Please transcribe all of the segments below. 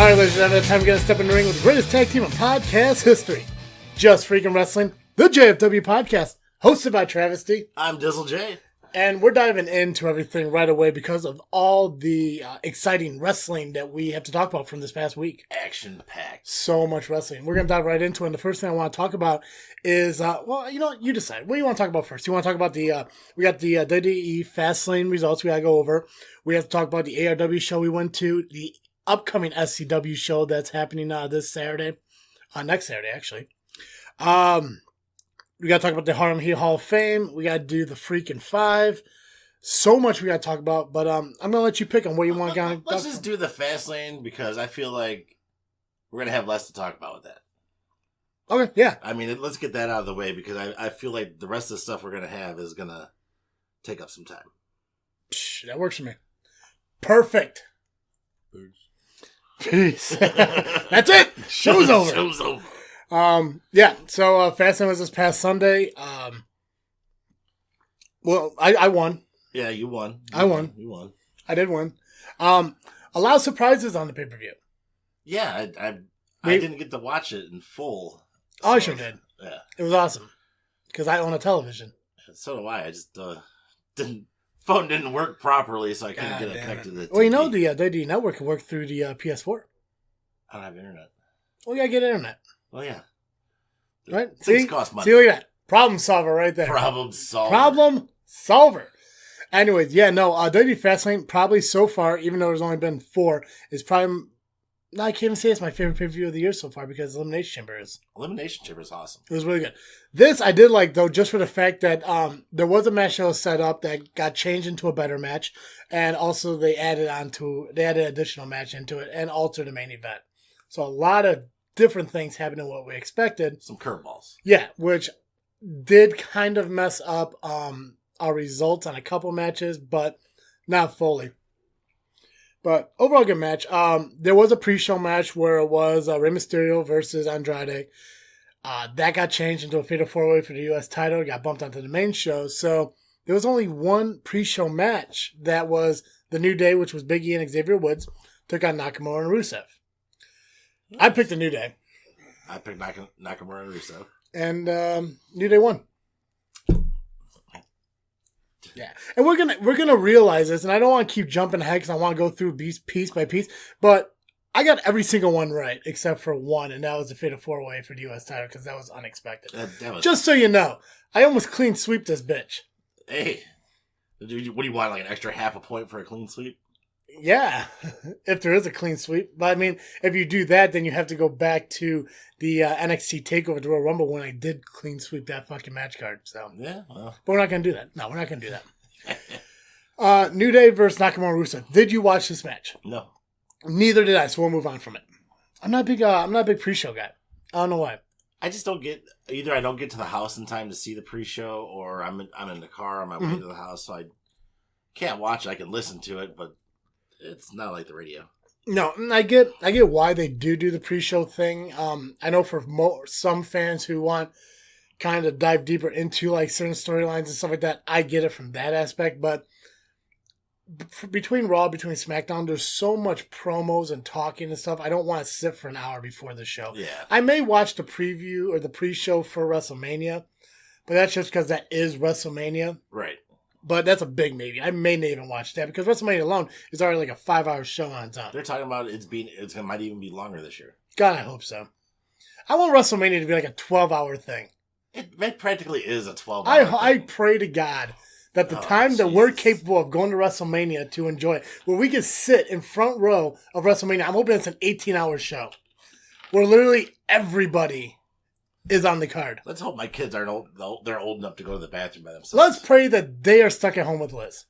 All right, ladies and gentlemen, time to get a step in the ring with the greatest tag team in podcast history. Just Freaking Wrestling, the JFW podcast, hosted by Travesty. I'm Dizzle J. And we're diving into everything right away because of all the exciting wrestling that we have to talk about from this past week. Action-packed. So much wrestling. We're going to dive right into it. And the first thing I want to talk about is, you decide. What do you want to talk about first? You want to talk about we got the WWE Fastlane results we got to go over. We have to talk about the ARW show we went to, the upcoming SCW show that's happening this Saturday, next Saturday, actually. We got to talk about the Harlem Heat Hall of Fame. We got to do the Freaking Five. So much we got to talk about, but I'm going to let you pick on what you want to go. Let's just do the Fastlane because I feel like we're going to have less to talk about with that. Okay, yeah. I mean, let's get that out of the way because I feel like the rest of the stuff we're going to have is going to take up some time. That works for me. Perfect. Peace. That's it. Show's over. Show's over. Yeah, so Fastlane was this past Sunday. Well, I won. Yeah, you won. I won. You won. I did win. A lot of surprises on the pay-per-view. Yeah, I didn't get to watch it in full. So, I sure did. Yeah. It was awesome. Because I own a television. So do I. I just phone didn't work properly, so I couldn't get it connected to the TV. Well, you know the WWE Network can work through the PS4. I don't have internet. Well, you gotta get internet. Well, yeah. Right? Things cost money. See, look at that. Problem solver right there. Problem solver. Problem solver. Anyways, yeah, no, WWE Fastlane probably so far, even though there's only been 4, is probably, no, I can't even say it's my favorite pay-per-view of the year so far because Elimination Chamber is. Elimination Chamber is awesome. It was really good. This I did like, though, just for the fact that there was a match that was set up that got changed into a better match, and also they added additional match into it and altered the main event. So a lot of different things happened than what we expected. Some curveballs. Yeah, which did kind of mess up our results on a couple matches, but not fully. But overall good match. There was a pre-show match where it was Rey Mysterio versus Andrade. That got changed into a fatal 4-way for the U.S. title. It got bumped onto the main show. So there was only one pre-show match that was the New Day, which was Big E and Xavier Woods, took on Nakamura and Rusev. I picked the New Day. I picked Nakamura and Rusev. And New Day won. Yeah, and we're gonna realize this, and I don't want to keep jumping ahead because I want to go through piece by piece, but I got every single one right except for one, and that was the Fatal 4-Way for the U.S. title because that was unexpected. That was... Just so you know, I almost clean sweep this bitch. Hey, what do you want, like an extra half a point for a clean sweep? Yeah, if there is a clean sweep. But I mean, if you do that, then you have to go back to the NXT TakeOver to Royal Rumble when I did clean sweep that fucking match card. So yeah, well. But we're not going to do that. No, we're not going to do that. New Day versus Nakamura Rusev. Did you watch this match? No. Neither did I, so we'll move on from it. I'm not a big pre-show guy. I don't know why. I just don't get, either I don't get to the house in time to see the pre-show, or I'm in the car on my way to the house, so I can't watch it. I can listen to it, but it's not like the radio. No, I get why they do the pre-show thing. I know for some fans who want kind of dive deeper into like certain storylines and stuff like that, I get it from that aspect. But between Raw, between SmackDown, there's so much promos and talking and stuff. I don't want to sit for an hour before the show. Yeah, I may watch the preview or the pre-show for WrestleMania, but that's just because that is WrestleMania. Right. But that's a big maybe. I may not even watch that because WrestleMania alone is already like a 5-hour show on its own. They're talking about it might even be longer this year. God, I hope so. I want WrestleMania to be like a 12-hour thing. It practically is a 12-hour I thing. pray to God that the time that we're capable of going to WrestleMania to enjoy it, where we can sit in front row of WrestleMania, I'm hoping it's an 18-hour show where literally everybody is on the card. Let's hope my kids aren't old. They're old enough to go to the bathroom by themselves. Let's pray that they are stuck at home with Liz.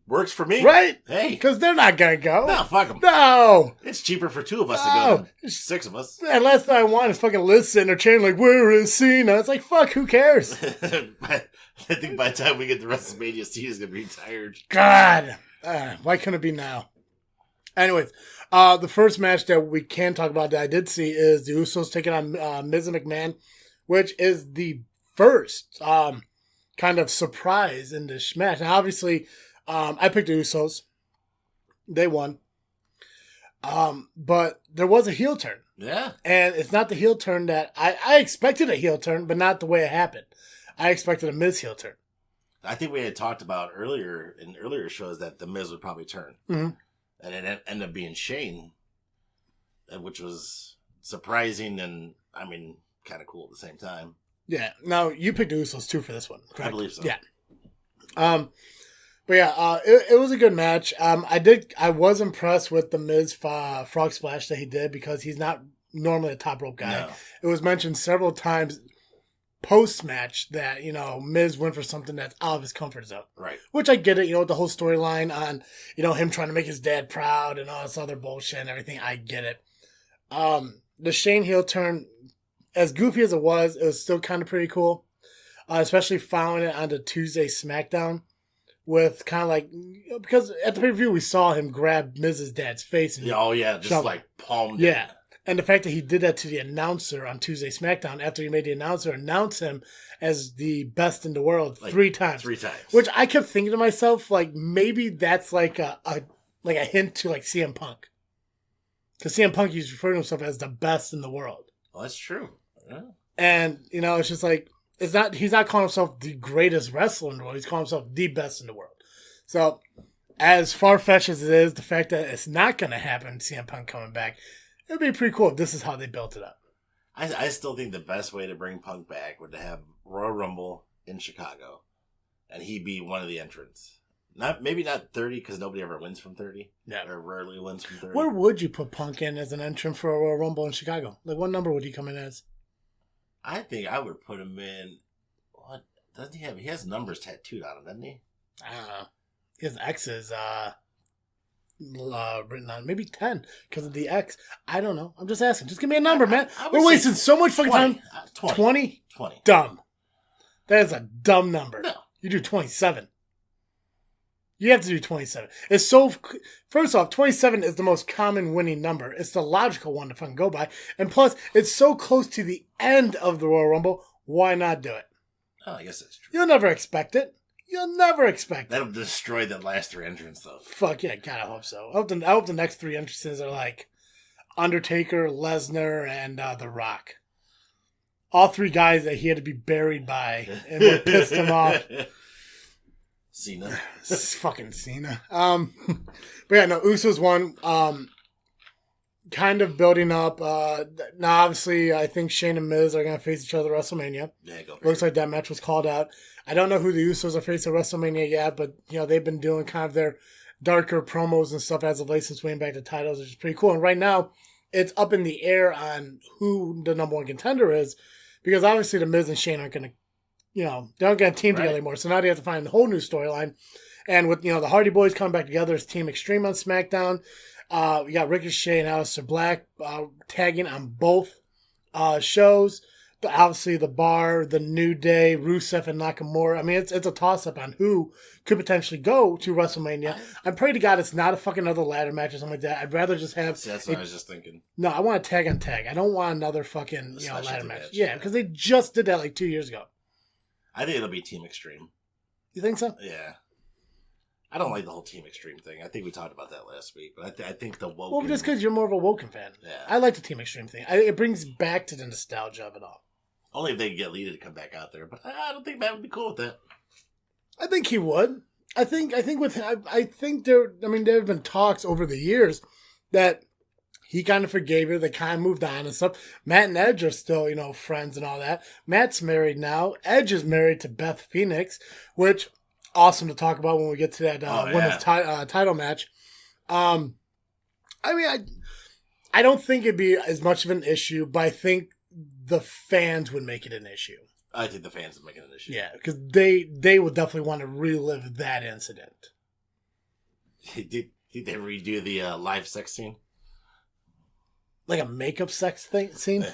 Works for me. Right? Hey. Because they're not going to go. No, fuck them. No. It's cheaper for 2 of us to go than 6 of us. And last thing I want is fucking Liz sitting there chanting like, where is Cena? It's like, fuck, who cares? I think by the time we get to WrestleMania, Cena's going to be tired. God. Why couldn't it be now? Anyways, the first match that we can talk about that I did see is the Usos taking on Miz and McMahon, which is the first kind of surprise in this match. Now, obviously, I picked the Usos. They won. But there was a heel turn. Yeah. And it's not the heel turn that I expected a heel turn, but not the way it happened. I expected a Miz heel turn. I think we had talked about earlier shows that the Miz would probably turn. Mm-hmm. And it ended up being Shane, which was surprising and, I mean, kind of cool at the same time. Yeah. Now, you picked the Usos, too, for this one, correct? I believe so. Yeah. But yeah, it was a good match. I was impressed with the Miz frog splash that he did because he's not normally a top rope guy. No. It was mentioned several times post-match that, Miz went for something that's out of his comfort zone. Right. Which I get it, the whole storyline on, him trying to make his dad proud and all this other bullshit and everything. I get it. The Shane heel turn, as goofy as it was still kind of pretty cool. Especially following it on the Tuesday SmackDown with kind of like, because at the pay-per-view we saw him grab Miz's dad's face. And just like palmed it. Yeah. And the fact that he did that to the announcer on Tuesday SmackDown after he made the announcer announce him as the best in the world like 3 times. 3 times. Which I kept thinking to myself, like, maybe that's like a hint to like CM Punk. Because CM Punk used to refer to himself as the best in the world. Well, that's true. Yeah. And, it's just like, he's not calling himself the greatest wrestler in the world. He's calling himself the best in the world. So, as far-fetched as it is, the fact that it's not going to happen, CM Punk coming back, it would be pretty cool if this is how they built it up. I still think the best way to bring Punk back would to have Royal Rumble in Chicago, and he be one of the entrants. Maybe not 30 because nobody ever wins from 30. Yeah, or rarely wins from 30. Where would you put Punk in as an entrant for a Royal Rumble in Chicago? Like, what number would he come in as? I think I would put him in. What doesn't he have? He has numbers tattooed on him, doesn't he? I don't know. His X's written on maybe 10 because of the X. I don't know. I'm just asking. Just give me a number, man. We're wasting so much fucking time. 20? 20. Dumb. That is a dumb number. No. You do 27. You have to do 27. It's so. First off, 27 is the most common winning number. It's the logical one to fucking go by. And plus, it's so close to the end of the Royal Rumble. Why not do it? Oh, I guess that's true. You'll never expect it. You'll never expect it. That'll destroy that last 3 entrants, though. Fuck yeah, God, I hope so. I hope the next 3 entrances are like Undertaker, Lesnar, and The Rock. All 3 guys that he had to be buried by and what pissed him off. Cena. Fucking Cena. But yeah, no, Usos won. Kind of building up. Now, obviously, I think Shane and Miz are going to face each other at WrestleMania. Yeah, go Looks like that match was called out. I don't know who the Usos are facing at WrestleMania yet, but they've been doing kind of their darker promos and stuff as of late since winning back the titles, which is pretty cool. And right now, it's up in the air on who the number 1 contender is, because obviously the Miz and Shane aren't going to, they aren't going to team together anymore. So now they have to find a whole new storyline. And with the Hardy Boys coming back together as Team Extreme on SmackDown, we got Ricochet and Aleister Black tagging on both shows. Obviously, the Bar, the New Day, Rusev, and Nakamura. I mean, it's a toss-up on who could potentially go to WrestleMania. I'm praying to God it's not a fucking other ladder match or something like that. I'd rather just have... See, that's what I was just thinking. No, I want a tag on tag. I don't want another fucking ladder match. Yeah, because they just did that like 2 years ago. I think it'll be Team Extreme. You think so? Yeah. I don't like the whole Team Extreme thing. I think we talked about that last week, but I think the Woken... Well, just because you're more of a Woken fan. Yeah. I like the Team Extreme thing. It brings back to the nostalgia of it all. Only if they can get Lita to come back out there, but I don't think Matt would be cool with that. I think he would. I think there have been talks over the years that he kind of forgave her. They kind of moved on and stuff. Matt and Edge are still, friends and all that. Matt's married now. Edge is married to Beth Phoenix, which awesome to talk about when we get to that women's title match. I don't think it'd be as much of an issue, but I think the fans would make it an issue. I think the fans would make it an issue. Yeah, because they would definitely want to relive that incident. Did they redo the live sex scene? Like a makeup sex scene?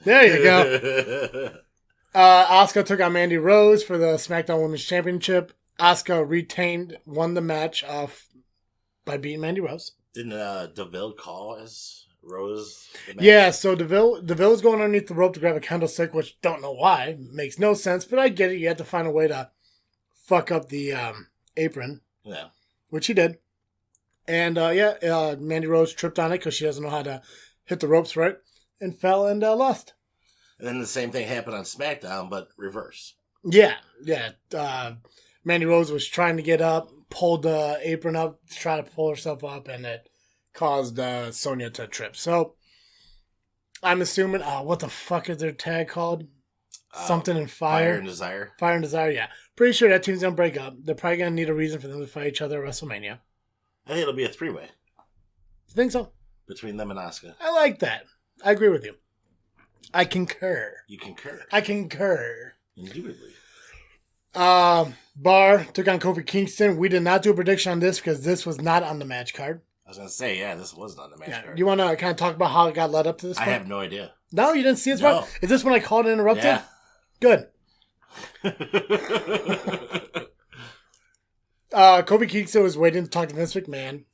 There you go. Asuka took on Mandy Rose for the SmackDown Women's Championship. Asuka won the match by beating Mandy Rose. Didn't DeVille call as Rose? Yeah, so DeVille's going underneath the rope to grab a candlestick, which don't know why. Makes no sense, but I get it. You had to find a way to fuck up the apron. Yeah. Which he did. And Mandy Rose tripped on it because she doesn't know how to hit the ropes right, and fell and lost. And then the same thing happened on SmackDown, but reverse. Yeah. Mandy Rose was trying to get up, pulled the apron up to try to pull herself up, and it caused Sonya to trip. So I'm assuming, what the fuck is their tag called? Something in Fire. Fire and Desire. Fire and Desire, yeah. Pretty sure that team's going to break up. They're probably going to need a reason for them to fight each other at WrestleMania. I think it'll be a 3-way. You think so? Between them and Asuka. I like that. I agree with you. I concur. You concur. I concur. Indubitably. Bar took on Kofi Kingston. We did not do a prediction on this because this was not on the match card. I was going to say, yeah, this wasn't on the match card. You want to kind of talk about how it got led up to this point? I have no idea. No, you didn't see this No. one? Is this when I called and interrupted? Yeah. Good. Kofi Kingston was waiting to talk to Vince McMahon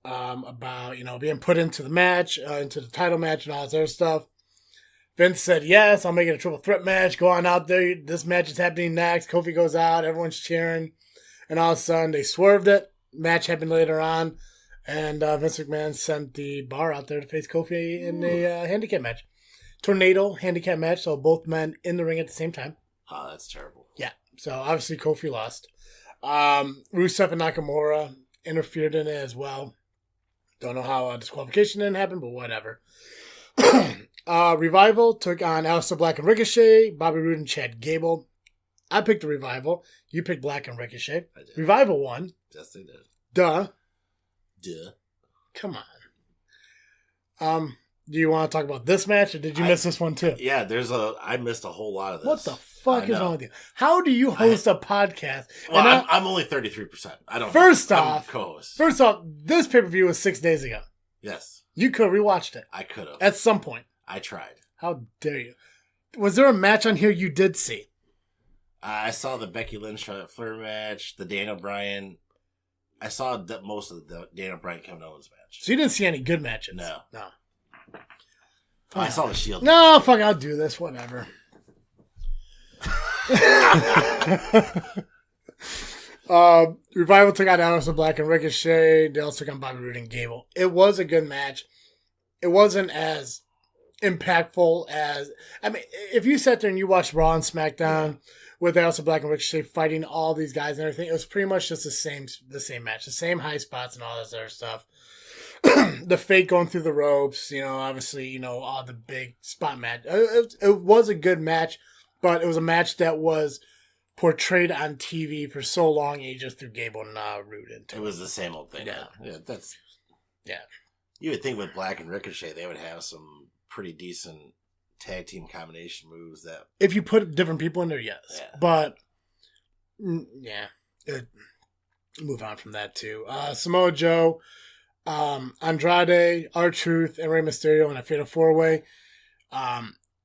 about, being put into the match, into the title match and all this other stuff. Vince said, yes, I'll make it a triple threat match. Go on out there. This match is happening next. Kofi goes out. Everyone's cheering. And all of a sudden, they swerved it. Match happened later on. And Vince McMahon sent the Bar out there to face Kofi in a handicap match. Tornado handicap match. So both men in the ring at the same time. Oh, that's terrible. Yeah. So obviously Kofi lost. Rusev and Nakamura interfered in it as well. Don't know how disqualification didn't happen, but whatever. Revival took on Aleister Black and Ricochet, Bobby Roode and Chad Gable. I picked the Revival. You picked Black and Ricochet. I did. Revival won. Yes, they did. Duh. Duh. Come on. Do you want to talk about this match, or did you miss this one too? Yeah, I missed a whole lot of this. What the fuck is wrong with you? How do you host a podcast? Well, I'm only 33%. I don't. First I'm off, co-host. this pay-per-view was 6 days ago. Yes. You could have rewatched it. I could have. At some point. I tried. How dare you? Was there a match on here you did see? I saw the Becky Lynch Charlotte Flair match, the Daniel Bryan. I saw most of the Daniel Bryan Kevin Owens match. So you didn't see any good matches? No. Fine. I saw the Shield. No, fuck, I'll do this. Whatever. Revival took out Aleister Black and Ricochet. They also took on Bobby Roode and Gable. It was a good match. It wasn't as impactful as... I mean, if you sat there and you watched Raw and SmackDown with Aleister Black and Ricochet fighting all these guys and everything, it was pretty much just the same match. The same high spots and all this other stuff. The fake going through the ropes, obviously, all the big spot match. It was a good match, but it was a match that was portrayed on TV for so long, and you just threw Gable and Roode into it. It was the same old thing. Yeah. Yeah. You would think with Black and Ricochet, they would have some pretty decent tag team combination moves that... If you put different people in there, yes. Yeah. But, move on from that, too. Samoa Joe... Andrade, R-Truth, and Rey Mysterio in a Fatal 4-Way.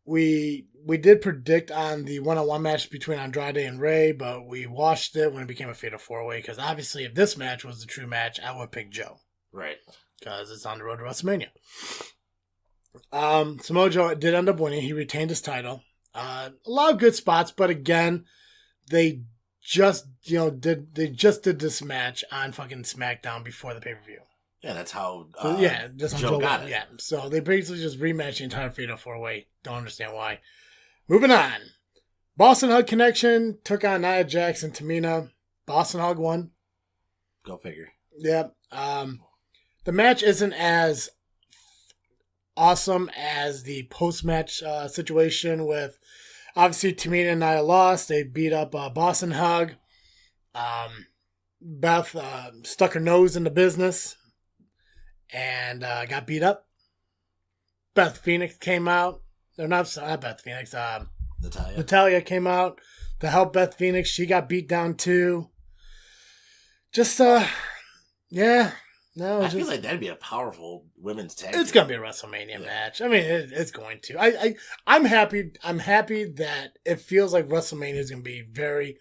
We did predict on the one-on-one match between Andrade and Rey, but we watched it when it became a Fatal 4-Way, because obviously if this match was the true match, I would pick Joe. Right. Because it's on the road to WrestleMania. Samoa Joe did end up winning. He retained his title. A lot of good spots, but again, they just did this match on fucking SmackDown before the pay-per-view. Yeah, that's how Joe got it. Yeah, so they basically just rematched the entire Fatal 4-Way. Don't understand why. Moving on. Boston Hug Connection took on Nia Jax and Tamina. Boston Hug won. Go figure. Yeah. The match isn't as awesome as the post-match situation with, obviously, Tamina and Nia lost. They beat up Boston Hug. Beth stuck her nose in the business and got beat up. Beth Phoenix came out. They're not Beth Phoenix. Natalya came out to help Beth Phoenix. She got beat down too. Just, yeah. No, I feel like that'd be a powerful women's tag. It's gonna be a WrestleMania match. I mean, it's going to. I'm happy. I'm happy that it feels like WrestleMania is gonna be very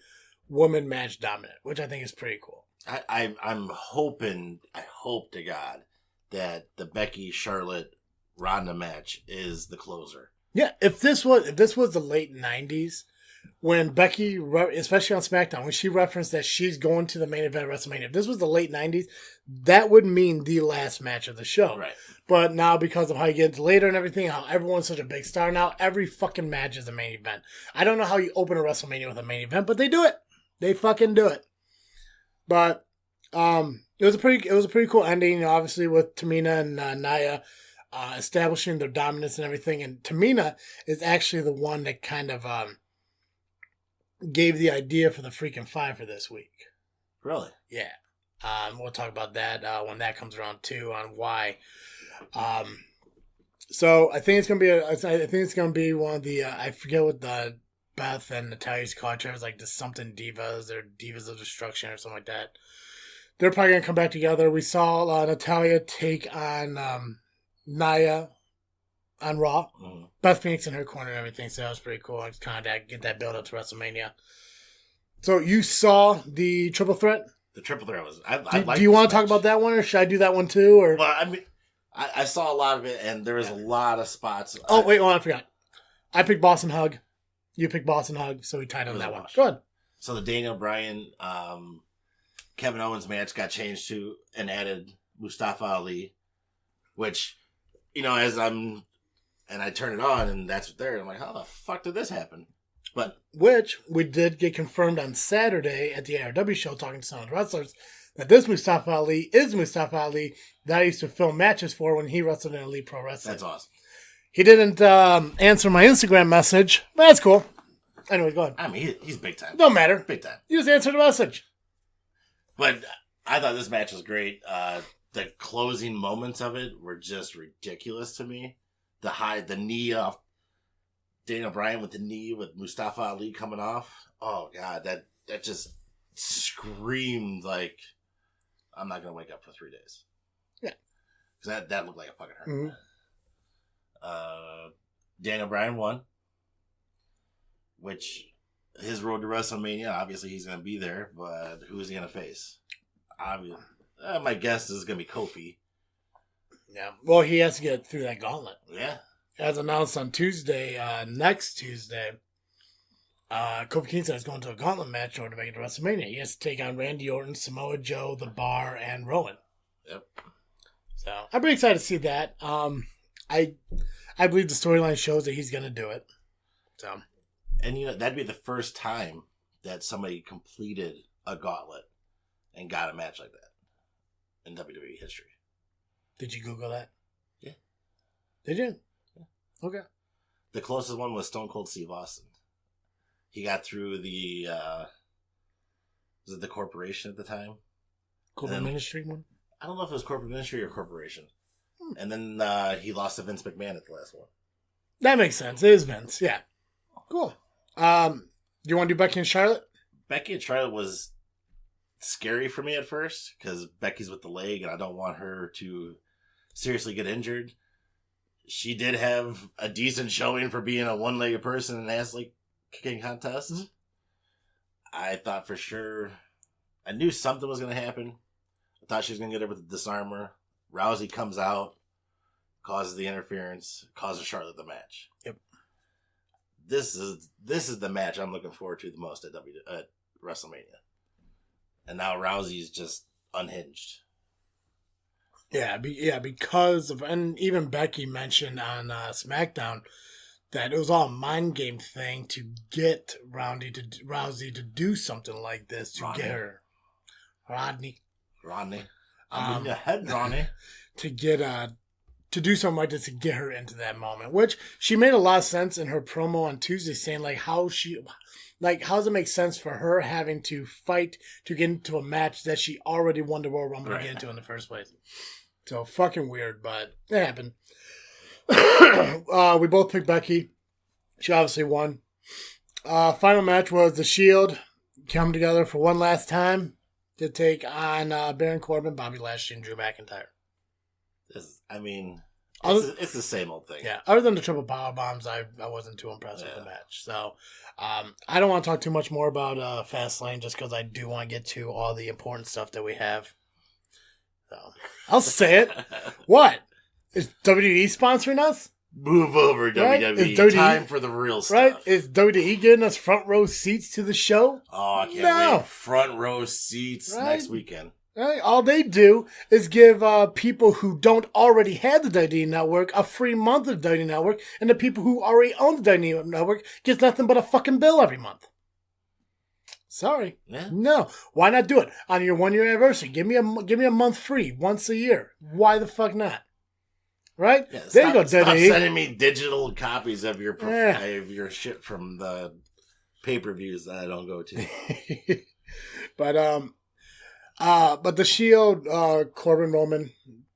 woman match dominant, which I think is pretty cool. I'm hoping. I hope to God that the Becky Charlotte Ronda match is the closer. Yeah, if this was the late '90s, when Becky, especially on SmackDown, when she referenced that she's going to the main event of WrestleMania, if this was the late 90s, that would mean the last match of the show. Right. But now, because of how you get later and everything, how everyone's such a big star now, every fucking match is a main event. I don't know how you open a WrestleMania with a main event, but they do it. They fucking do it. But it was a pretty cool ending, obviously, with Tamina and Nia establishing their dominance and everything. And Tamina is actually the one that kind of gave the idea for the freaking five for this week. Really? Yeah. We'll talk about that when that comes around too, on why. So I think it's gonna be one of the I forget what the Beth and Natalia's culture is, like the something divas or divas of destruction or something like that. They're probably gonna come back together. We saw Natalya take on Nia on Raw. Mm-hmm. Beth Phoenix in her corner and everything, so that was pretty cool. It's kind of get that build up to WrestleMania. So you saw the triple threat? The triple threat was. Do you want to talk about that one, or should I do that one too? Or well, I mean, I saw a lot of it, and there was a lot of spots. Oh wait, I forgot. I picked Boston Hug. You picked Boston Hug, so we tied on that one. Go ahead. So the Daniel Bryan, Kevin Owens match got changed to and added Mustafa Ali, which, as I turn it on and that's there, I'm like, how the fuck did this happen? But which we did get confirmed on Saturday at the SCW Show, talking to some of the wrestlers, that this Mustafa Ali is Mustafa Ali that I used to film matches for when he wrestled in Elite Pro Wrestling. That's awesome. He didn't answer my Instagram message, but that's cool. Anyway, go ahead. I mean, he's big time. Don't matter. Big time. You just answered the message. But I thought this match was great. The closing moments of it were just ridiculous to me. The knee off Daniel Bryan with the knee with Mustafa Ali coming off. Oh God, that just screamed like I'm not gonna wake up for 3 days. Yeah, because that looked like a fucking hurt. Mm-hmm. Daniel Bryan won, which his road to WrestleMania. Obviously, he's gonna be there, but who's he gonna face? Obviously, my guess is gonna be Kofi. Yeah, well, he has to get through that gauntlet. Yeah. As announced on Tuesday, next Tuesday, Kofi Kingston is going to a gauntlet match in order to make it to WrestleMania. He has to take on Randy Orton, Samoa Joe, The Bar, and Rowan. Yep. So I'm pretty excited to see that. I believe the storyline shows that he's going to do it. So, and that'd be the first time that somebody completed a gauntlet and got a match like that in WWE history. Did you Google that? Yeah. Did you? Okay. The closest one was Stone Cold Steve Austin. He got through the was it the corporation at the time? Corporate Ministry one? I don't know if it was Corporate Ministry or Corporation. And then he lost to Vince McMahon at the last one. That makes sense. It is Vince, yeah. Cool. Do you want to do Becky and Charlotte? Becky and Charlotte was scary for me at first because Becky's with the leg and I don't want her to seriously get injured. She did have a decent showing for being a one-legged person in an ass-leg kicking contest. Mm-hmm. I thought for sure, I knew something was going to happen. I thought she was going to get her with the disarmer. Rousey comes out, causes the interference, causes Charlotte the match. Yep. This is the match I'm looking forward to the most at WrestleMania. And now Rousey's just unhinged. Yeah, because of, and even Becky mentioned on SmackDown that it was all a mind game thing to get Rousey to do something like this to get her. Rodney. I'm in your head, Ronnie. To do something like this to get her into that moment, which she made a lot of sense in her promo on Tuesday, saying how does it make sense for her having to fight to get into a match that she already won the Royal Rumble to get into in the first place. So fucking weird, but it happened. We both picked Becky. She obviously won. Final match was the Shield come together for one last time to take on Baron Corbin, Bobby Lashley, and Drew McIntyre. It's the same old thing. Yeah, other than the triple power bombs, I wasn't too impressed with the match. So I don't want to talk too much more about Fastlane just because I do want to get to all the important stuff that we have. So I'll say it. What? Is WWE sponsoring us? Move over, Right? WWE. WWE Time for the real stuff. Right? Is WWE getting us front row seats to the show? Oh, I can't wait. Front row seats next weekend. Right? All they do is give people who don't already have the WWE Network a free month of the WWE Network, and the people who already own the WWE Network gets nothing but a fucking bill every month. Sorry. Yeah. No. Why not do it on your 1 year anniversary? Give me a month free once a year. Why the fuck not? Right? Yeah, there you go, Stop WWE. sending me digital copies of your shit from the pay-per-views that I don't go to. But the Shield, Corbin Roman,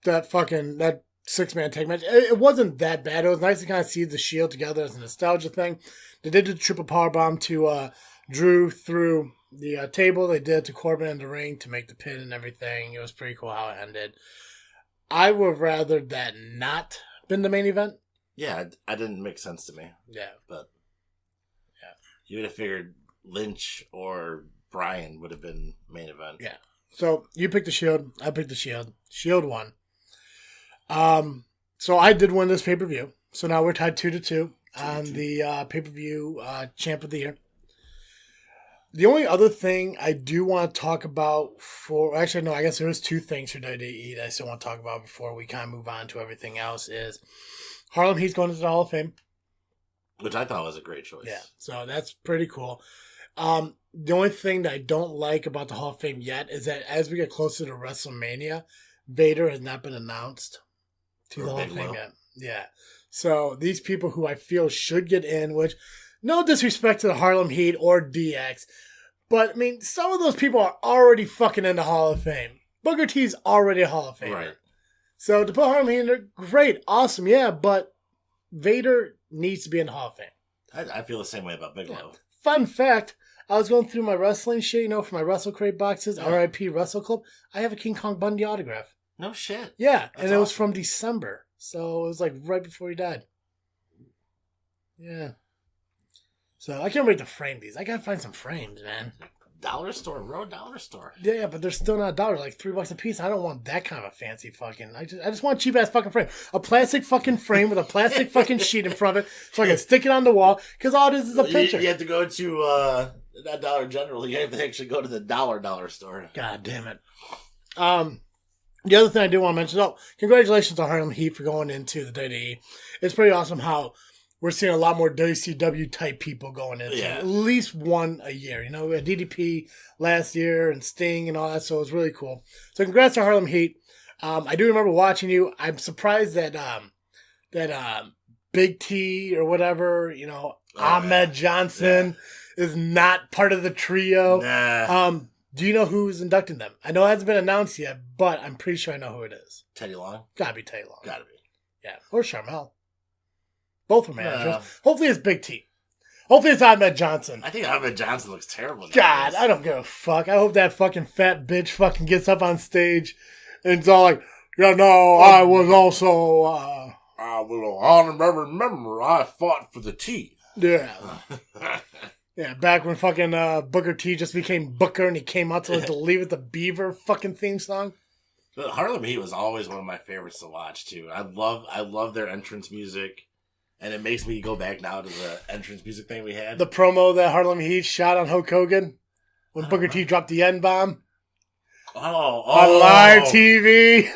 that 6-man tag match, it wasn't that bad. It was nice to kind of see the Shield together as a nostalgia thing. They did the triple powerbomb to Drew through the table. They did it to Corbin in the ring to make the pin and everything. It was pretty cool how it ended. I would rather that not been the main event. Yeah, I didn't make sense to me. Yeah. But you would have figured Lynch or Bryan would have been main event. Yeah. So you picked the Shield. I picked the Shield. Shield won. So I did win this pay-per-view. So now we're tied 2-2 on the pay-per-view champ of the year. The only other thing I do want to talk about I guess there was two things for WWE that I still want to talk about before we kind of move on to everything else is Harlem Heat's going to the Hall of Fame. Which I thought was a great choice. Yeah, so that's pretty cool. The only thing that I don't like about the Hall of Fame yet is that as we get closer to WrestleMania, Vader has not been announced to the Hall of Fame yet. Yeah. So these people who I feel should get in, which no disrespect to the Harlem Heat or DX, but I mean, some of those people are already fucking in the Hall of Fame. Booker T's already a Hall of Famer. Right. So to put Harlem Heat in there, great, awesome, yeah, but Vader needs to be in the Hall of Fame. I feel the same way about Big Low. Fun fact, I was going through my wrestling shit, for my Wrestle Crate boxes, RIP Wrestle Club. I have a King Kong Bundy autograph. No shit. Yeah, and it was from December. So it was like right before he died. Yeah. So I can't wait to frame these. I gotta find some frames, man. Dollar store, Road Dollar Store. Yeah, but they're still not $1, like $3 a piece. I don't want that kind of a fancy fucking. I just want a cheap ass fucking frame, a plastic fucking frame with a plastic fucking sheet in front of it, so I can stick it on the wall. Because all it is a picture. You have to go to not Dollar General. You have to actually go to the dollar store. God damn it. The other thing I do want to mention, congratulations to Harlem Heat for going into the WWE. It's pretty awesome how we're seeing a lot more WCW type people going into it. At least one a year. We had DDP last year and Sting and all that, so it was really cool. So congrats to Harlem Heat. I do remember watching you. I'm surprised that Big T or whatever, Ahmed Johnson is not part of the trio. Nah. Do you know who's inducting them? I know it hasn't been announced yet, but I'm pretty sure I know who it is. Teddy Long? Gotta be Teddy Long. Gotta be. Yeah. Or Charmel. Both were managers. Hopefully it's Big T. Hopefully it's Ahmed Johnson. I think Ahmed Johnson looks terrible. God, I don't give a fuck. I hope that fucking fat bitch fucking gets up on stage and it's all like, I was also I will honorary member. I fought for the T. Yeah. Yeah, back when fucking Booker T just became Booker and he came out to the Leave It to Beaver fucking theme song. But Harlem Heat was always one of my favorites to watch too. I love their entrance music, and it makes me go back now to the entrance music thing we had. The promo that Harlem Heat shot on Hulk Hogan when Booker T dropped the N-bomb. On live TV.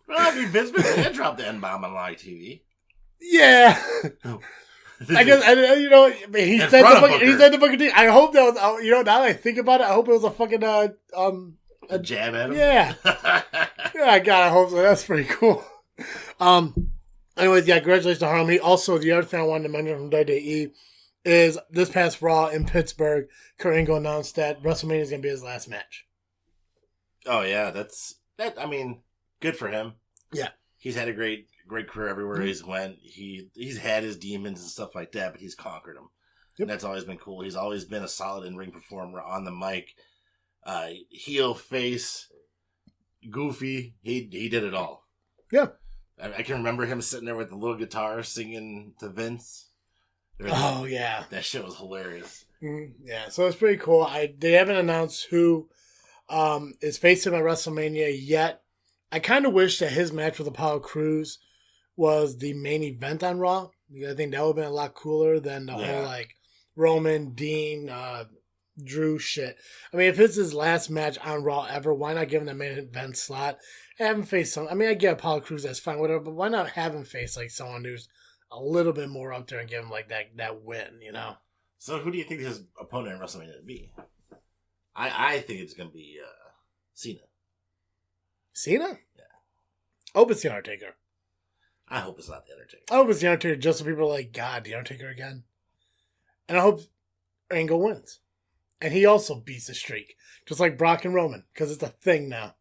Well, I mean, Vince McMahon dropped the N-bomb on live TV. Yeah. I guess, he said the Booker T. I hope that was, now that I think about it, I hope it was a fucking, a jab at him? Yeah. Yeah, God, I hope so. That's pretty cool. Anyways, congratulations to Harlem Heat. Also, the other thing I wanted to mention from WWE is this past Raw in Pittsburgh, Kurt Angle announced that WrestleMania is going to be his last match. Oh, yeah. I mean, good for him. Yeah. He's had a great career everywhere he's went. He's had his demons and stuff like that, but he's conquered them. Yep. And that's always been cool. He's always been a solid in-ring performer on the mic. Heel, face, goofy. He did it all. Yeah. I can remember him sitting there with the little guitar singing to Vince. Oh, yeah. That shit was hilarious. Mm-hmm. Yeah, so it's pretty cool. They haven't announced who is facing him at WrestleMania yet. I kind of wish that his match with Apollo Crews was the main event on Raw. I think that would have been a lot cooler than the whole like Roman, Dean, Drew shit. I mean, if it's his last match on Raw ever, why not give him the main event slot? Have him face some. I mean, I get Apollo Crews, that's fine, whatever. But why not have him face like someone who's a little bit more up there and give him like that win? You know. So who do you think his opponent in WrestleMania would be? I think it's gonna be Cena. Cena? Yeah. I hope it's The Undertaker. I hope it's not The Undertaker. I hope it's The Undertaker just so people are like, God, The Undertaker again. And I hope Angle wins. And he also beats the streak. Just like Brock and Roman. Because it's a thing now.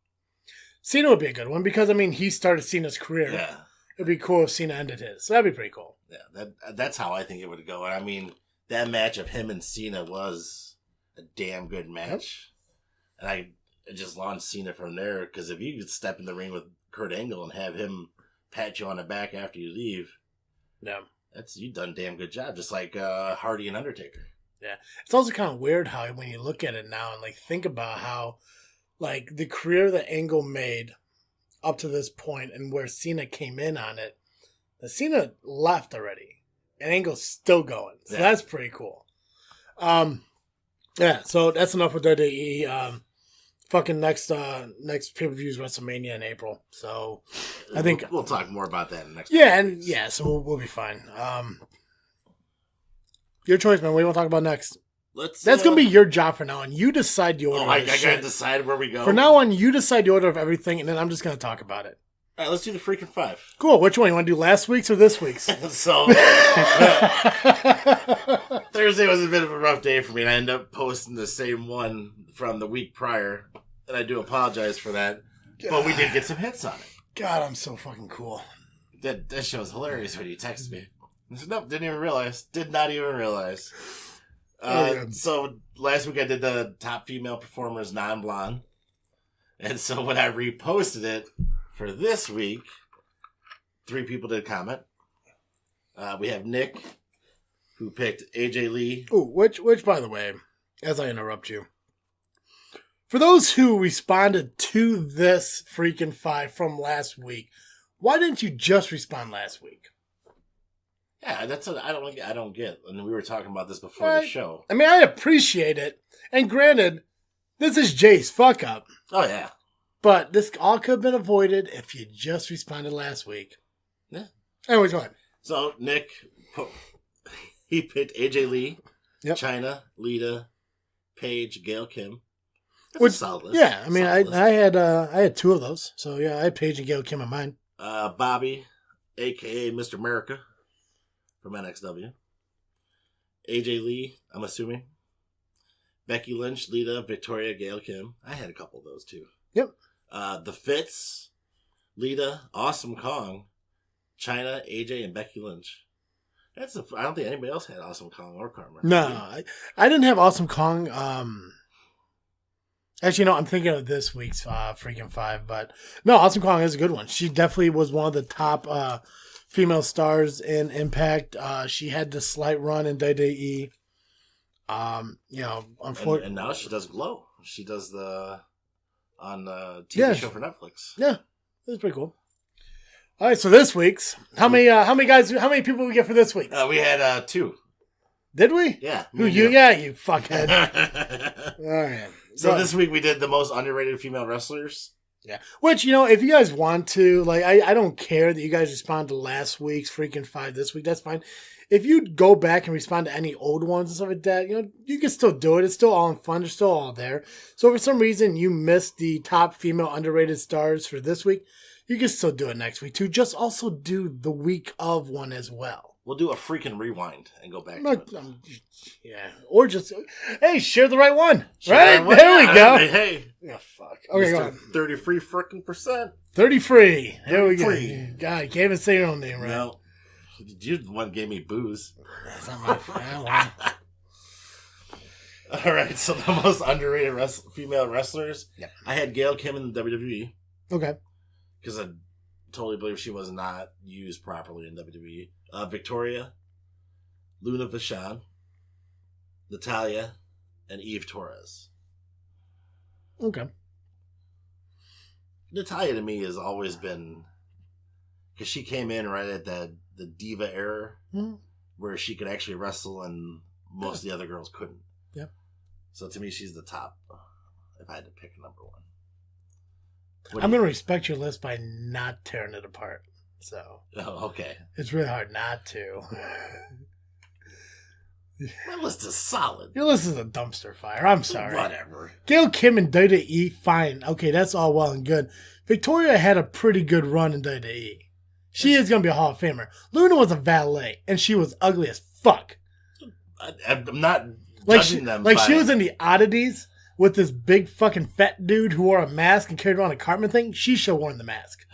Cena would be a good one because, I mean, he started Cena's career. Yeah. It'd be cool if Cena ended his. So that'd be pretty cool. Yeah, that's how I think it would go. I mean, that match of him and Cena was a damn good match. Yep. And I just launched Cena from there because if you could step in the ring with Kurt Angle and have him pat you on the back after you leave, yeah, you've done a damn good job. Just like Hardy and Undertaker. Yeah, it's also kind of weird how when you look at it now and like think about how like the career that Angle made up to this point and where Cena came in on it, the Cena left already and Angle's still going, so that's pretty cool. Yeah, so that's enough with WWE. Fucking next pay-per-view is WrestleMania in April. So I think we'll talk more about that in the next. Yeah, and yeah, so we'll be fine. Your choice, man. What do you want to talk about next? That's gonna be your job for now on. You decide the order. Oh, I gotta decide where we go. For now on, you decide the order of everything, and then I'm just gonna talk about it. All right, let's do the freaking 5. Cool. Which one? You want to do last week's or this week's? So Thursday was a bit of a rough day for me, and I ended up posting the same one from the week prior, and I do apologize for that. God. But we did get some hits on it. God, I'm so fucking cool. That show was hilarious when you texted me. I said, nope, didn't even realize. Did not even realize. So last week I did the top female performers non-blonde. And so when I reposted it for this week, 3 people did comment. We have Nick, who picked AJ Lee. Ooh, which by the way, as I interrupt you, for those who responded to this freaking 5 from last week, why didn't you just respond last week? Yeah, that's what I don't get. And we were talking about this before the show. I mean, I appreciate it. And granted, this is Jay's fuck up. Oh, yeah. But this all could have been avoided if you just responded last week. Yeah. Anyways, go ahead. So, Nick, he picked AJ Lee, yep. Chyna, Lita, Paige, Gail Kim. That's a solid list. Yeah, I mean, I had 2 of those. So, yeah, I had Paige and Gail Kim in mine. Bobby, a.k.a. Mr. America. From NXW. AJ Lee, I'm assuming. Becky Lynch, Lita, Victoria, Gail Kim. I had a couple of those too. Yep. The Fitz, Lita, Awesome Kong, Chyna, AJ, and Becky Lynch. I don't think anybody else had Awesome Kong or Karma. No, I didn't have Awesome Kong. Actually, no, I'm thinking of this week's freaking 5, but no, Awesome Kong is a good one. She definitely was one of the top female stars in Impact. She had the slight run in WWE. Unfortunately, and now she does Glow. She does on the TV show for Netflix. Yeah, that's pretty cool. All right, so this week's how many people we get for this week? We had 2. Did we? Yeah. Who you? Yeah, you fuckhead. All right. So this week we did the most underrated female wrestlers. Yeah. Which, if you guys want to, like, I don't care that you guys respond to last week's freaking 5 this week. That's fine. If you go back and respond to any old ones and stuff like that, you can still do it. It's still all in fun. They're still all there. So if for some reason you missed the top female underrated stars for this week, you can still do it next week too. Just also do the week of one as well. We'll do a freaking rewind and go back to it. Yeah. Or just, hey, share the right one. There we go. Hey. Yeah, fuck. Okay, go on. 33 freaking percent. 30 free. There we go. God, you can't even say your own name right. No. You the one gave me booze. That's not my fault. All right, so the most underrated female wrestlers. Yep. I had Gail Kim in the WWE. Okay. Because I totally believe she was not used properly in WWE. Victoria, Luna Vachon, Natalya, and Eve Torres. Okay. Natalya to me has always been Because she came in right at the Diva era, Mm-hmm. where she could actually wrestle and most of the other girls couldn't. Yep. So to me, she's the top. If I had to pick a number one. I'm going to respect your list by not tearing it apart. So. Oh, okay. It's really hard not to. My list is solid. Your list is a dumpster fire. I'm sorry. Whatever. Gail Kim and WWE, fine. Okay, that's all well and good. Victoria had a pretty good run in WWE. She is going to be a Hall of Famer. Luna was a valet, and she was ugly as fuck. I'm not judging them. Like she was in the Oddities with this big fucking fat dude who wore a mask and carried around a Cartman thing. She should have worn the mask.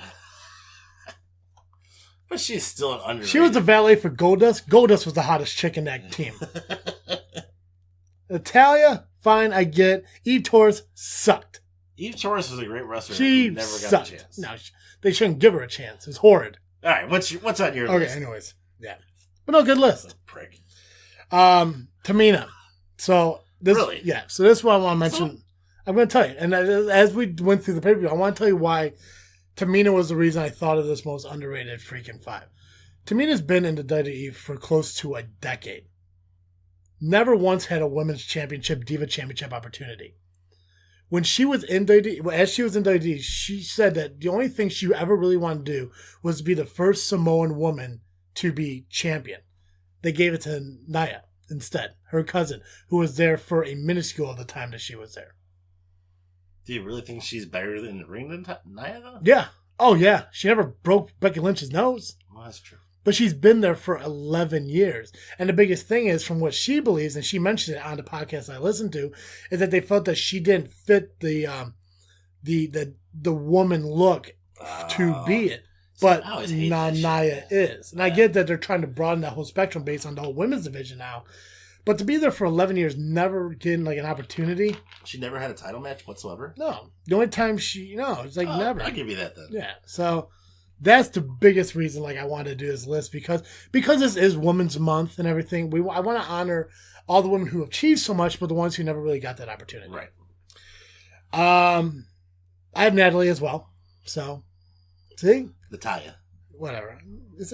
But she's still an underrated. She was a valet for Goldust. Goldust was the hottest chick in that team. Natalia, fine, I get. Eve Torres sucked. Eve Torres was a great wrestler. She never sucked. got a chance. No, they shouldn't give her a chance. It's horrid. All right, what's on your list? Okay, anyways, yeah, but no, good list. Prick. Tamina. So this, Really? yeah. So this is what I want to mention. I'm going to tell you, and as we went through the pay-per-view, I want to tell you why Tamina was the reason I thought of this most underrated freaking five. Tamina's been in the WWE for close to a decade. Never once had a women's championship, Diva championship opportunity. When she was in WWE, as she was in WWE, she said that the only thing she ever really wanted to do was to be the first Samoan woman to be champion. They gave it to Nia instead, her cousin, who was there for a minuscule of the time that she was there. Do you really think she's better in the ring than Nia, though? Yeah. Oh, yeah. She never broke Becky Lynch's nose. Well, that's true. But she's been there for 11 years. And the biggest thing is, from what she believes, and she mentioned it on the podcast I listened to, is that they felt that she didn't fit the woman look to be it. But now Nia is. And I get that they're trying to broaden that whole spectrum based on the whole women's division now. But to be there for 11 years, never getting like an opportunity. She never had a title match whatsoever? No. The only time it's like never. I'll give you that then. Yeah. So that's the biggest reason like I wanted to do this list because this is Women's Month and everything. I want to honor all the women who achieved so much, but the ones who never really got that opportunity. Right. I have Natalie as well. So, see? Natalia. Whatever.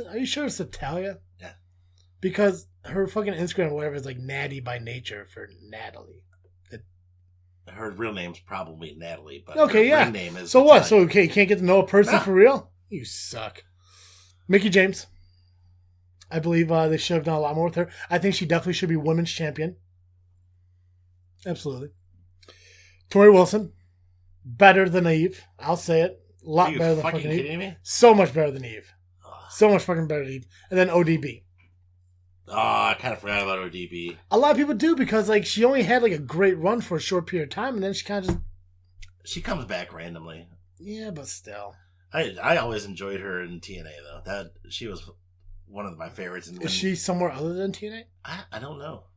Are you sure it's Natalia? Yeah. Because her fucking Instagram or whatever is like Natty by nature for Natalie. Her real name's probably Natalie, but okay, her yeah. ring name is so Natalia. what? So okay, you can't get to know a person for real? You suck. Mickey James. I believe they should have done a lot more with her. I think she definitely should be women's champion. Absolutely. Tori Wilson. Better than Eve. I'll say it. A lot better than fucking Eve. Kidding me? So much better than Eve. So much fucking better than Eve. And then ODB. Oh, I kind of forgot about ODB. A lot of people do because like she only had like a great run for a short period of time, and then she kind of just. She comes back randomly. Yeah, but still. I always enjoyed her in TNA though. She was one of my favorites. Is she somewhere other than TNA? I don't know.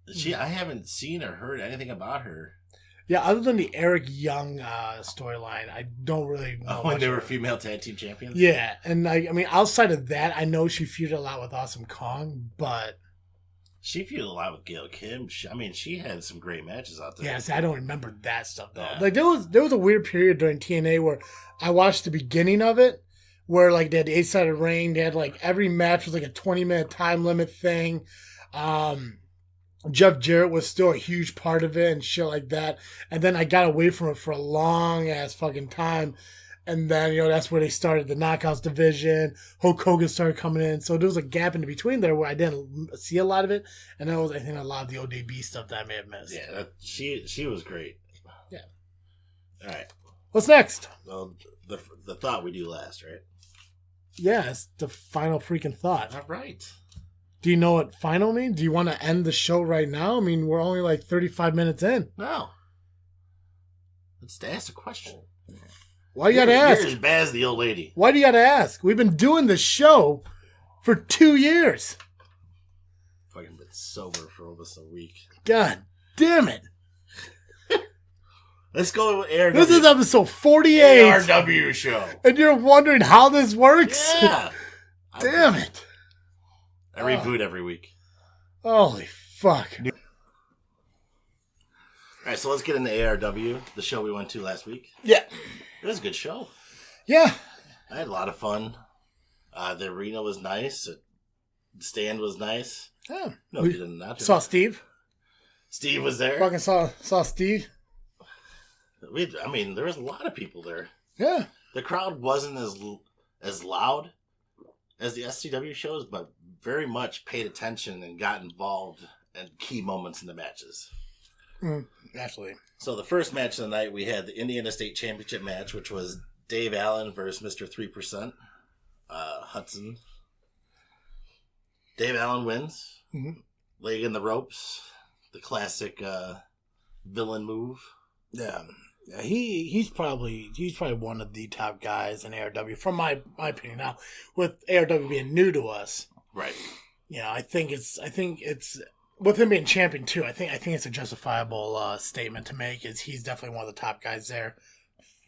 I haven't seen or heard anything about her. Yeah, other than the Eric Young storyline, I don't really know. When they were female tag team champions? Yeah, and I mean, outside of that, I know she feuded a lot with Awesome Kong, but... She feuded a lot with Gail Kim. She had some great matches out there. Yeah, see, I don't remember that stuff, though. Yeah. Like, there was a weird period during TNA where I watched the beginning of it, where, like, they had the 8-sided ring, they had, like, every match was, like, a 20-minute time limit thing. Jeff Jarrett was still a huge part of it and shit like that. And then I got away from it for a long ass fucking time. And then, that's where they started the Knockouts division. Hulk Hogan started coming in. So there was a gap in between there where I didn't see a lot of it. And that was, I think, a lot of the ODB stuff that I may have missed. Yeah, she was great. Yeah. All right. What's next? Well, the thought we do last, right? Yeah, it's the final freaking thought. All right. Do you know what final means? Do you want to end the show right now? I mean, we're only like 35 minutes in. No. Let's ask a question. Why you got to ask? You're as bad as the old lady. Why do you got to ask? We've been doing this show for 2 years. Fucking been sober for almost a week. God damn it. Let's go with ARW. This is episode 48. ARW show. And you're wondering how this works? Yeah. Damn it. I reboot every week. Holy fuck. All right, so let's get into ARW, the show we went to last week. Yeah. It was a good show. Yeah. I had a lot of fun. The arena was nice. The stand was nice. Yeah. No, you did not. Saw Steve. Steve was there. Fucking saw Steve. There was a lot of people there. Yeah. The crowd wasn't as loud as the SCW shows, but very much paid attention and got involved at key moments in the matches. Absolutely. So the first match of the night, we had the Indiana State Championship match, which was Dave Allen versus Mr. 3%, Hudson. Dave Allen wins. Mm-hmm. Leg in the ropes. The classic villain move. Yeah. He's probably one of the top guys in ARW, from my opinion. Now, with ARW being new to us, right? I think it's with him being champion too. I think it's a justifiable statement to make. Is he's definitely one of the top guys there.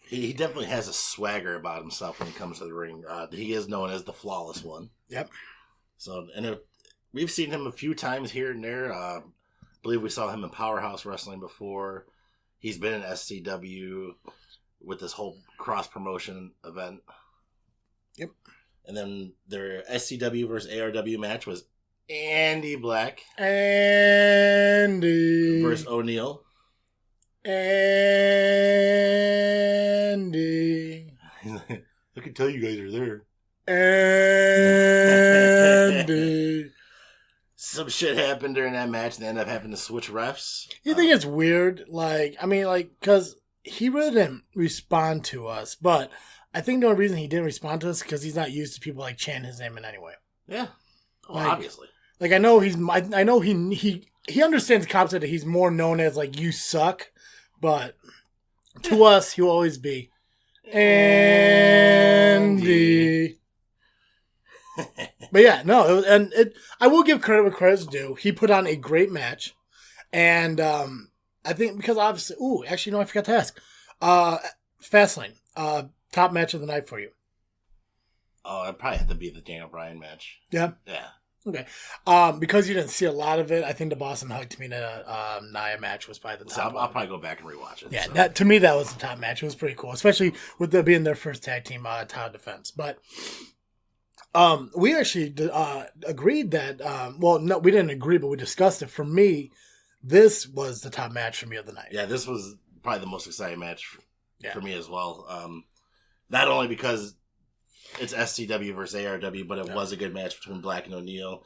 He definitely has a swagger about himself when it comes to the ring. He is known as the Flawless One. Yep. So, we've seen him a few times here and there. I believe we saw him in Powerhouse Wrestling before. He's been in SCW with this whole cross-promotion event. Yep. And then their SCW versus ARW match was Andy Black. Andy. Versus O'Neal. Andy. I can tell you guys are there. Andy. Some shit happened during that match, and they ended up having to switch refs. You think it's weird? Because he really didn't respond to us, but I think the only reason he didn't respond to us is because he's not used to people chanting his name in any way. Yeah, obviously. I know he understands the concept that he's more known as you suck, but to us he'll always be Andy. But yeah, no, I will give credit where credit's due. He put on a great match, and I think because obviously, I forgot to ask. Fastlane, top match of the night for you? Oh, it probably had to be the Daniel Bryan match. Yeah, yeah. Okay, because you didn't see a lot of it, I think the Boston Hug Tamina Nia match was probably the top. So I'll probably go back and rewatch it. Yeah, so. that was the top match. It was pretty cool, especially with them being their first tag team title defense, but. We actually agreed that, no, we didn't agree, but we discussed it. For me, this was the top match for me of the night. Yeah, this was probably the most exciting match for me as well. Not only because it's SCW versus ARW, but it was a good match between Black and O'Neal.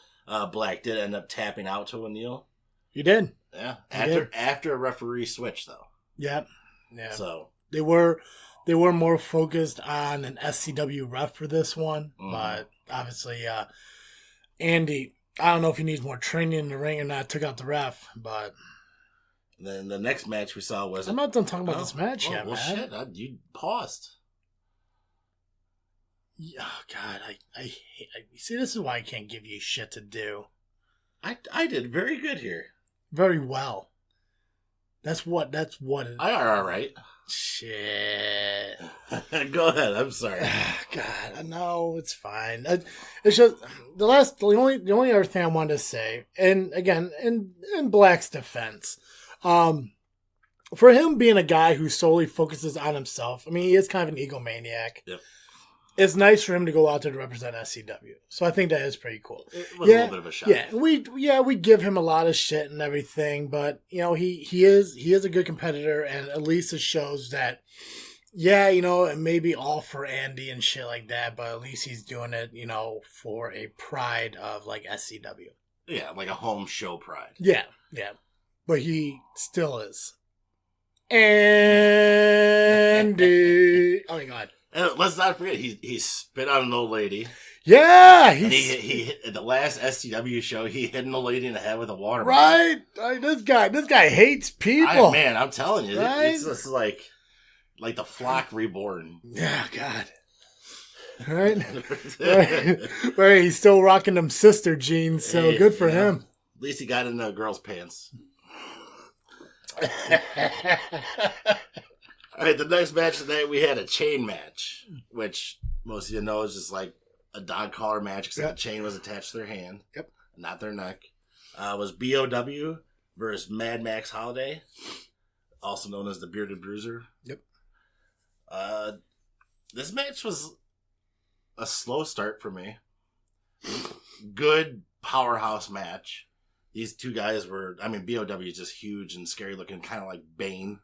Black did end up tapping out to O'Neal. You did? Yeah. After a referee switch, though. Yeah. Yeah. So they were more focused on an SCW ref for this one, but obviously, Andy, I don't know if he needs more training in the ring or not, took out the ref, but... Then the next match we saw was... I'm not done talking about this match yet, man. Shit, you paused. Oh, God, I see, this is why I can't give you shit to do. I did very good here. Very well. That's what it... I are all right. Shit. Go ahead. I'm sorry. God, no, it's fine. It's just the only other thing I wanted to say, and again, in Black's defense, for him being a guy who solely focuses on himself, he is kind of an egomaniac. Yep. It's nice for him to go out there to represent SCW. So I think that is pretty cool. It was a little bit of a shock. Yeah, we give him a lot of shit and everything, but he is a good competitor, and at least it shows that it may be all for Andy and shit like that, but at least he's doing it, for a pride of SCW. Yeah, like a home show pride. Yeah. But he still is. Andy. Oh my God. And let's not forget, he spit on an old lady. Yeah, he at the last SCW show, he hit an old lady in the head with a water bottle. Right, this guy hates people. Man, I'm telling you, right? It's just like the flock reborn. Yeah, God. Right, right. He's still rocking them sister jeans, so good for him. At least he got in the girl's pants. All right, the next match tonight, we had a chain match, which most of you know is just like a dog collar match, except the chain was attached to their hand, not their neck. It was BOW versus Mad Max Holiday, also known as the Bearded Bruiser. Yep. This match was a slow start for me. Good powerhouse match. These two guys were, BOW is just huge and scary looking, kind of like Bane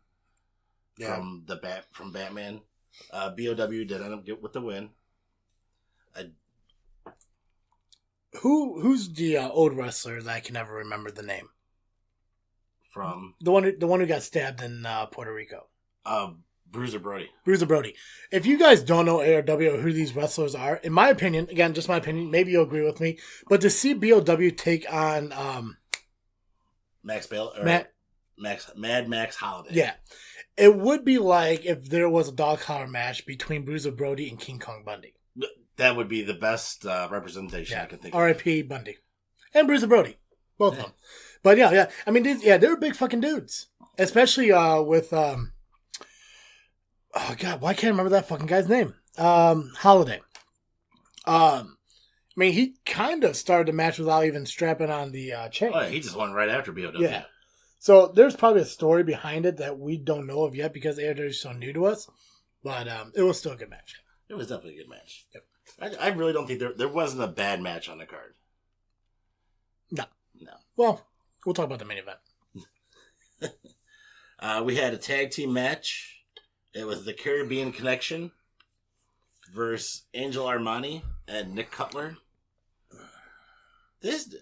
from Batman. BOW did end up with the win. Who's the old wrestler that I can never remember the name? From the one who got stabbed in Puerto Rico. Bruiser Brody. Bruiser Brody. If you guys don't know ARW or who these wrestlers are, in my opinion, again, just my opinion, maybe you'll agree with me, but to see BOW take on Max Bail or Mad Max Holiday. Yeah. It would be like if there was a dog collar match between Bruiser Brody and King Kong Bundy. That would be the best representation I can think of. R.I.P. Bundy. And Bruiser Brody. Both of them. But yeah. I mean, they were big fucking dudes. Especially with, oh God, why can't I remember that fucking guy's name? Holiday. I mean, he kind of started the match without even strapping on the chain. Oh, yeah, he just won right after BOW. Yeah. So there's probably a story behind it that we don't know of yet because ARW is so new to us. But it was still a good match. It was definitely a good match. Yep. I really don't think there wasn't a bad match on the card. No. No. Well, we'll talk about the main event. We had a tag team match. It was the Caribbean Connection versus Angel Armani and Nick Cutler. This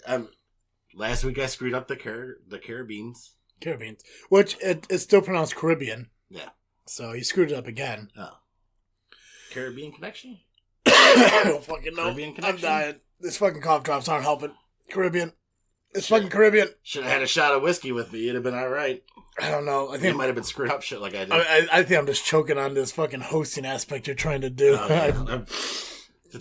last week I screwed up the Caribbeans. Caribbeans, which it's still pronounced Caribbean. Yeah. So you screwed it up again. Oh. Caribbean Connection? I don't fucking know. Caribbean Connection? I'm dying. This fucking cough drops aren't helping. Caribbean. It's fucking Caribbean. Should have had a shot of whiskey with me. It'd have been all right. I don't know. I think you might have been screwed up shit like I did. I think I'm just choking on this fucking hosting aspect you're trying to do. Oh,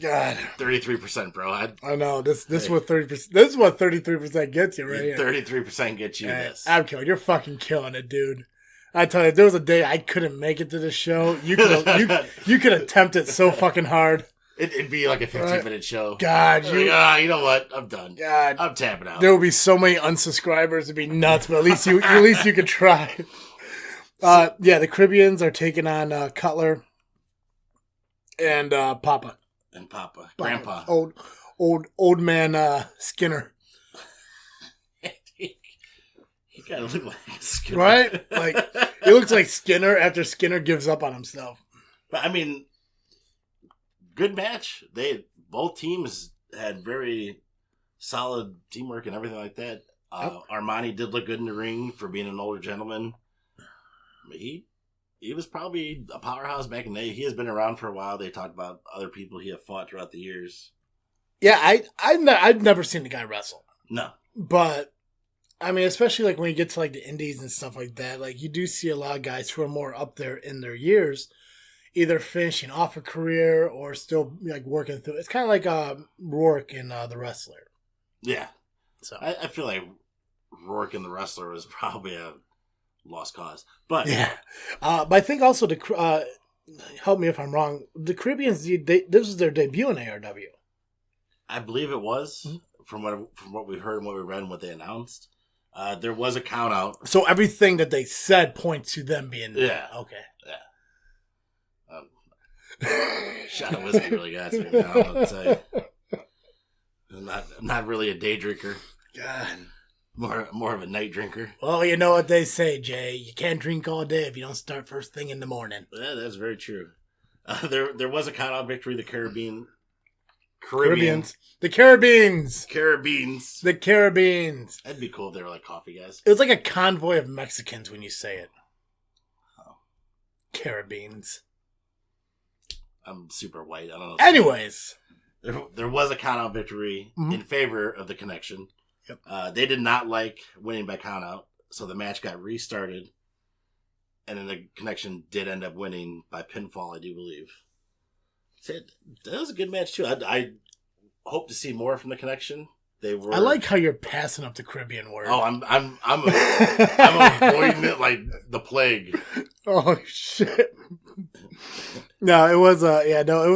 God, 33%, bro. I know this is what 30%. This is what 33% gets you right here. 33% gets you this. I'm killing. You're fucking killing it, dude. I tell you, if there was a day I couldn't make it to the show, you could attempt it so fucking hard. It'd be like a 15-minute show. God, you know what? I'm done. God, I'm tapping out. There would be so many unsubscribers. It'd be nuts, but at least you could try. The Caribbeans are taking on Cutler and Papa. And Papa. Grandpa. Old man Skinner. He kind of looked like Skinner. Right? Like, he looks like Skinner after Skinner gives up on himself. But, I mean, good match. Both teams had very solid teamwork and everything like that. Armani did look good in the ring for being an older gentleman. He was probably a powerhouse back in the day. He has been around for a while. They talked about other people he had fought throughout the years. Yeah, I've never seen the guy wrestle. No. But, I mean, especially like when you get to like the indies and stuff like that, like you do see a lot of guys who are more up there in their years, either finishing off a career or still like working through. It's kind of like Rourke in The Wrestler. Yeah. So I feel like Rourke in The Wrestler was probably a lost cause. But yeah. But I think also help me if I'm wrong, the Caribbeans, this was their debut in ARW. I believe it was, from what we heard and what we read and what they announced. There was a count out. So everything that they said points to them being there. Yeah. Okay. Yeah. Shot of whiskey really got me now, I'll tell you. I'm not really a day drinker. God. More of a night drinker. Well, you know what they say, Jay. You can't drink all day if you don't start first thing in the morning. Yeah, that's very true. There was a count-out victory. The Caribbeans. The Caribbeans. The Caribbeans. That'd be cool if they were like coffee guys. It was like a convoy of Mexicans when you say it. Oh. Caribbeans. I'm super white. I don't know. Anyways. There was a count-out victory in favor of the Connection. Yep. They did not like winning by count-out, so the match got restarted. And then the Connection did end up winning by pinfall, I do believe. That was a good match, too. I hope to see more from the Connection. I like how you're passing up the Caribbean word. Oh, I'm avoiding it like the plague. Oh shit! No, it was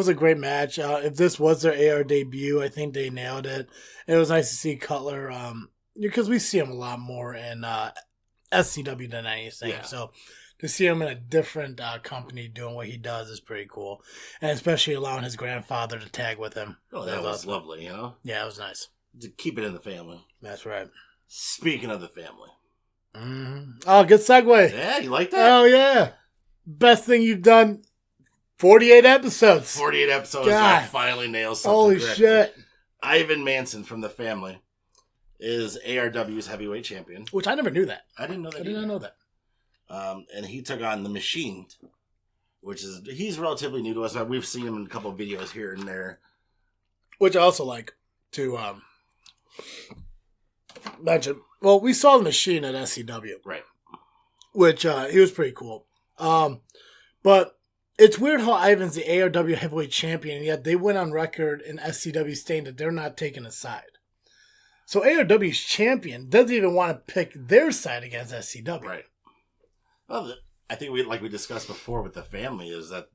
a great match. If this was their AR debut, I think they nailed it. It was nice to see Cutler, because we see him a lot more in SCW than anything. Yeah. So to see him in a different company doing what he does is pretty cool. And especially allowing his grandfather to tag with him. Oh, that was lovely, you know? Yeah, it was nice. To keep it in the family. That's right. Speaking of the family. Mm-hmm. Oh, good segue. Yeah, you like that? Oh, yeah. Best thing you've done. 48 episodes. 48 episodes. God. I finally nailed something. Holy correctly. shit. Ivan Manson from the family is ARW's heavyweight champion. Which I never knew that. I didn't know that. I did not know that. And he took on the Machine, which is, he's relatively new to us. We've seen him in a couple of videos here and there. Which I also like to mention. Well, we saw the Machine at SCW. Right. Which he was pretty cool. But it's weird how Ivan's the ARW heavyweight champion, and yet they went on record in SCW stating that they're not taking a side. So ARW's champion doesn't even want to pick their side against SCW. Right. Well, I think we discussed before with the family is that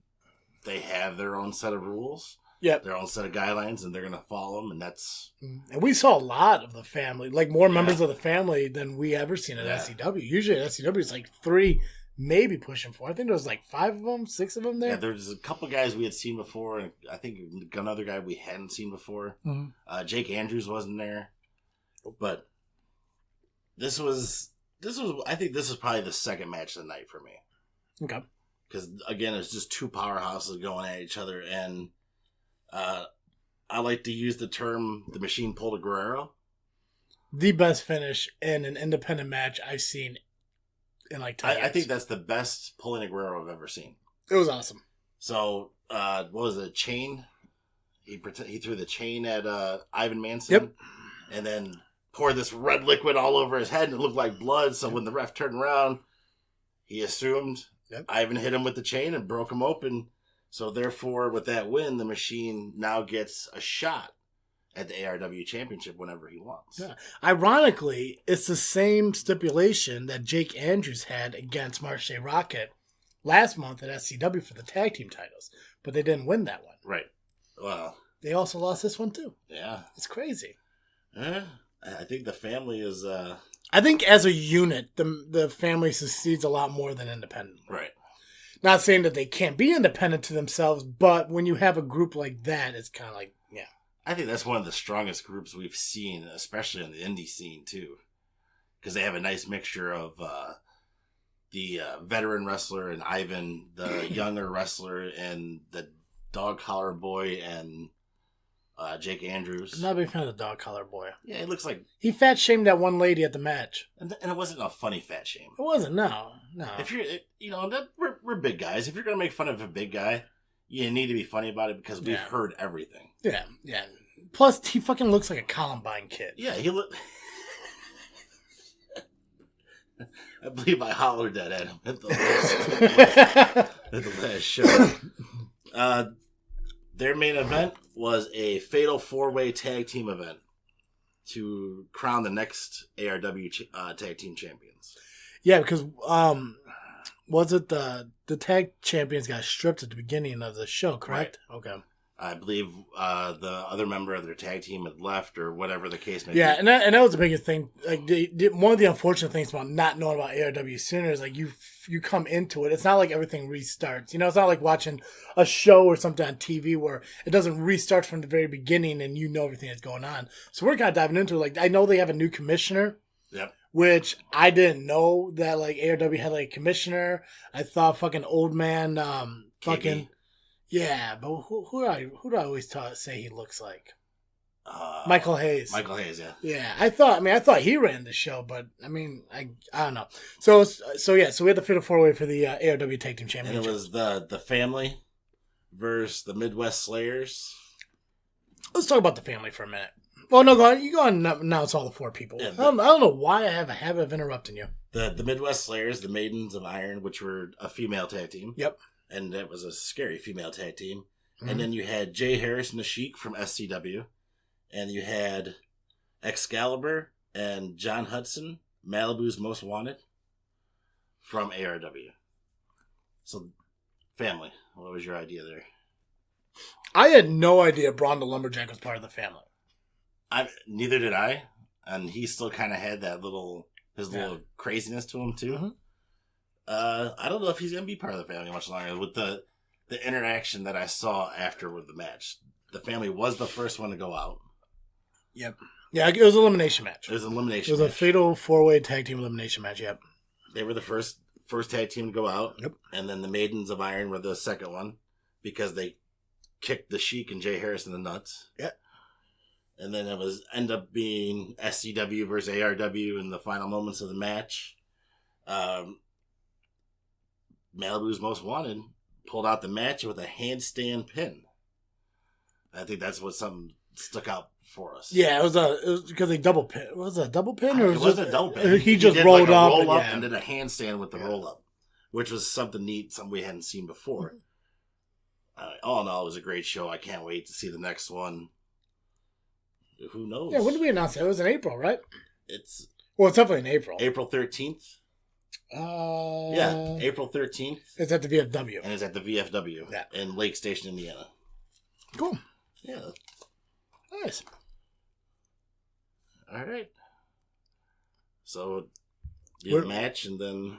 they have their own set of rules. Yep. Their own set of guidelines, and they're going to follow them, and that's... And we saw a lot of the family, like more members of the family than we ever seen at SCW. Usually at SCW it's like 3, maybe pushing 4. I think there was like 5 of them, 6 of them there. Yeah, there's a couple guys we had seen before, and I think another guy we hadn't seen before. Mm-hmm. Jake Andrews wasn't there. But this was I think this is probably the second match of the night for me. Okay. Because, again, it's just 2 powerhouses going at each other, and I like to use the term the Machine pulled a Guerrero. The best finish in an independent match I've seen in like 10 years. I think that's the best pulling a Guerrero I've ever seen. It was awesome. So, what was it, chain? He threw the chain at Ivan Manson. Yep. And then poured this red liquid all over his head, and it looked like blood. So when the ref turned around, he assumed Ivan hit him with the chain and broke him open. So therefore, with that win, the Machine now gets a shot at the ARW Championship whenever he wants. Yeah. Ironically, it's the same stipulation that Jake Andrews had against Marche Rocket last month at SCW for the tag team titles, but they didn't win that one. Right. Well, they also lost this one too. Yeah. It's crazy. I think the family is... I think as a unit, the family succeeds a lot more than independently. Right. Not saying that they can't be independent to themselves, but when you have a group like that, it's kind of like, yeah. I think that's one of the strongest groups we've seen, especially in the indie scene, too. Because they have a nice mixture of the veteran wrestler and Ivan, the younger wrestler, and the dog collar boy and Jake Andrews. I'm not a big fan of the dog collar boy. Yeah, it looks like... He fat shamed that one lady at the match. And it wasn't a funny fat shame. It wasn't, no. If you're, we're big guys. If you're going to make fun of a big guy, you need to be funny about it because we've heard everything. Yeah. Plus, he fucking looks like a Columbine kid. Yeah, he look. I believe I hollered that at him at the last show. Their main event was a fatal 4-way tag team event to crown the next ARW tag team champions. Yeah, because was it the tag champions got stripped at the beginning of the show, correct? Right. Okay. I believe the other member of their tag team had left, or whatever the case may be. Yeah, and that was the biggest thing. Like, one of the unfortunate things about not knowing about ARW sooner is like you come into it. It's not like everything restarts. You know, it's not like watching a show or something on TV where it doesn't restart from the very beginning and you know everything that's going on. So we're kind of diving into it. Like, I know they have a new commissioner. Yep. Which I didn't know that like ARW had like a commissioner. I thought fucking old man fucking. Yeah, but who do I always say he looks like? Michael Hayes. Michael Hayes, yeah. Yeah, I thought he ran the show, but I don't know. So we had the Fatal 4-Way for the ARW Tag Team Championship. And it was the family versus the Midwest Slayers. Let's talk about the family for a minute. Well, no, go on. You go on and announce all the 4 people. Yeah, I don't know why I have a habit of interrupting you. The Midwest Slayers, the Maidens of Iron, which were a female tag team. Yep. And that was a scary female tag team. Mm-hmm. And then you had Jay Harris and the Sheik from SCW. And you had Excalibur and John Hudson, Malibu's Most Wanted, from ARW. So, family. What was your idea there? I had no idea Braun the Lumberjack was part of the family. Neither did I. And he still kind of had that little craziness to him, too. I don't know if he's going to be part of the family much longer. With the interaction that I saw after with the match, the family was the first one to go out. Yep. Yeah, it was an elimination match. It was an elimination. It was a fatal 4-way tag team elimination match. Yep. They were the first tag team to go out. Yep. And then the Maidens of Iron were the second one because they kicked the Sheik and Jay Harris in the nuts. Yep. And then it end up being SCW versus ARW in the final moments of the match. Malibu's Most Wanted pulled out the match with a handstand pin. I think that's what something stuck out for us. Yeah, it was because they double pin. Was it a double pin or it wasn't a double pin? He just rolled up, and did a handstand with the roll up, which was something neat, something we hadn't seen before. All in all, it was a great show. I can't wait to see the next one. Who knows? Yeah, when did we announce it? It was in April, right? It's definitely in April. April 13th. Yeah, April 13th. It's at the VFW. And it's at the VFW in Lake Station, Indiana. Cool. Yeah. Nice. All right. So, the match and then...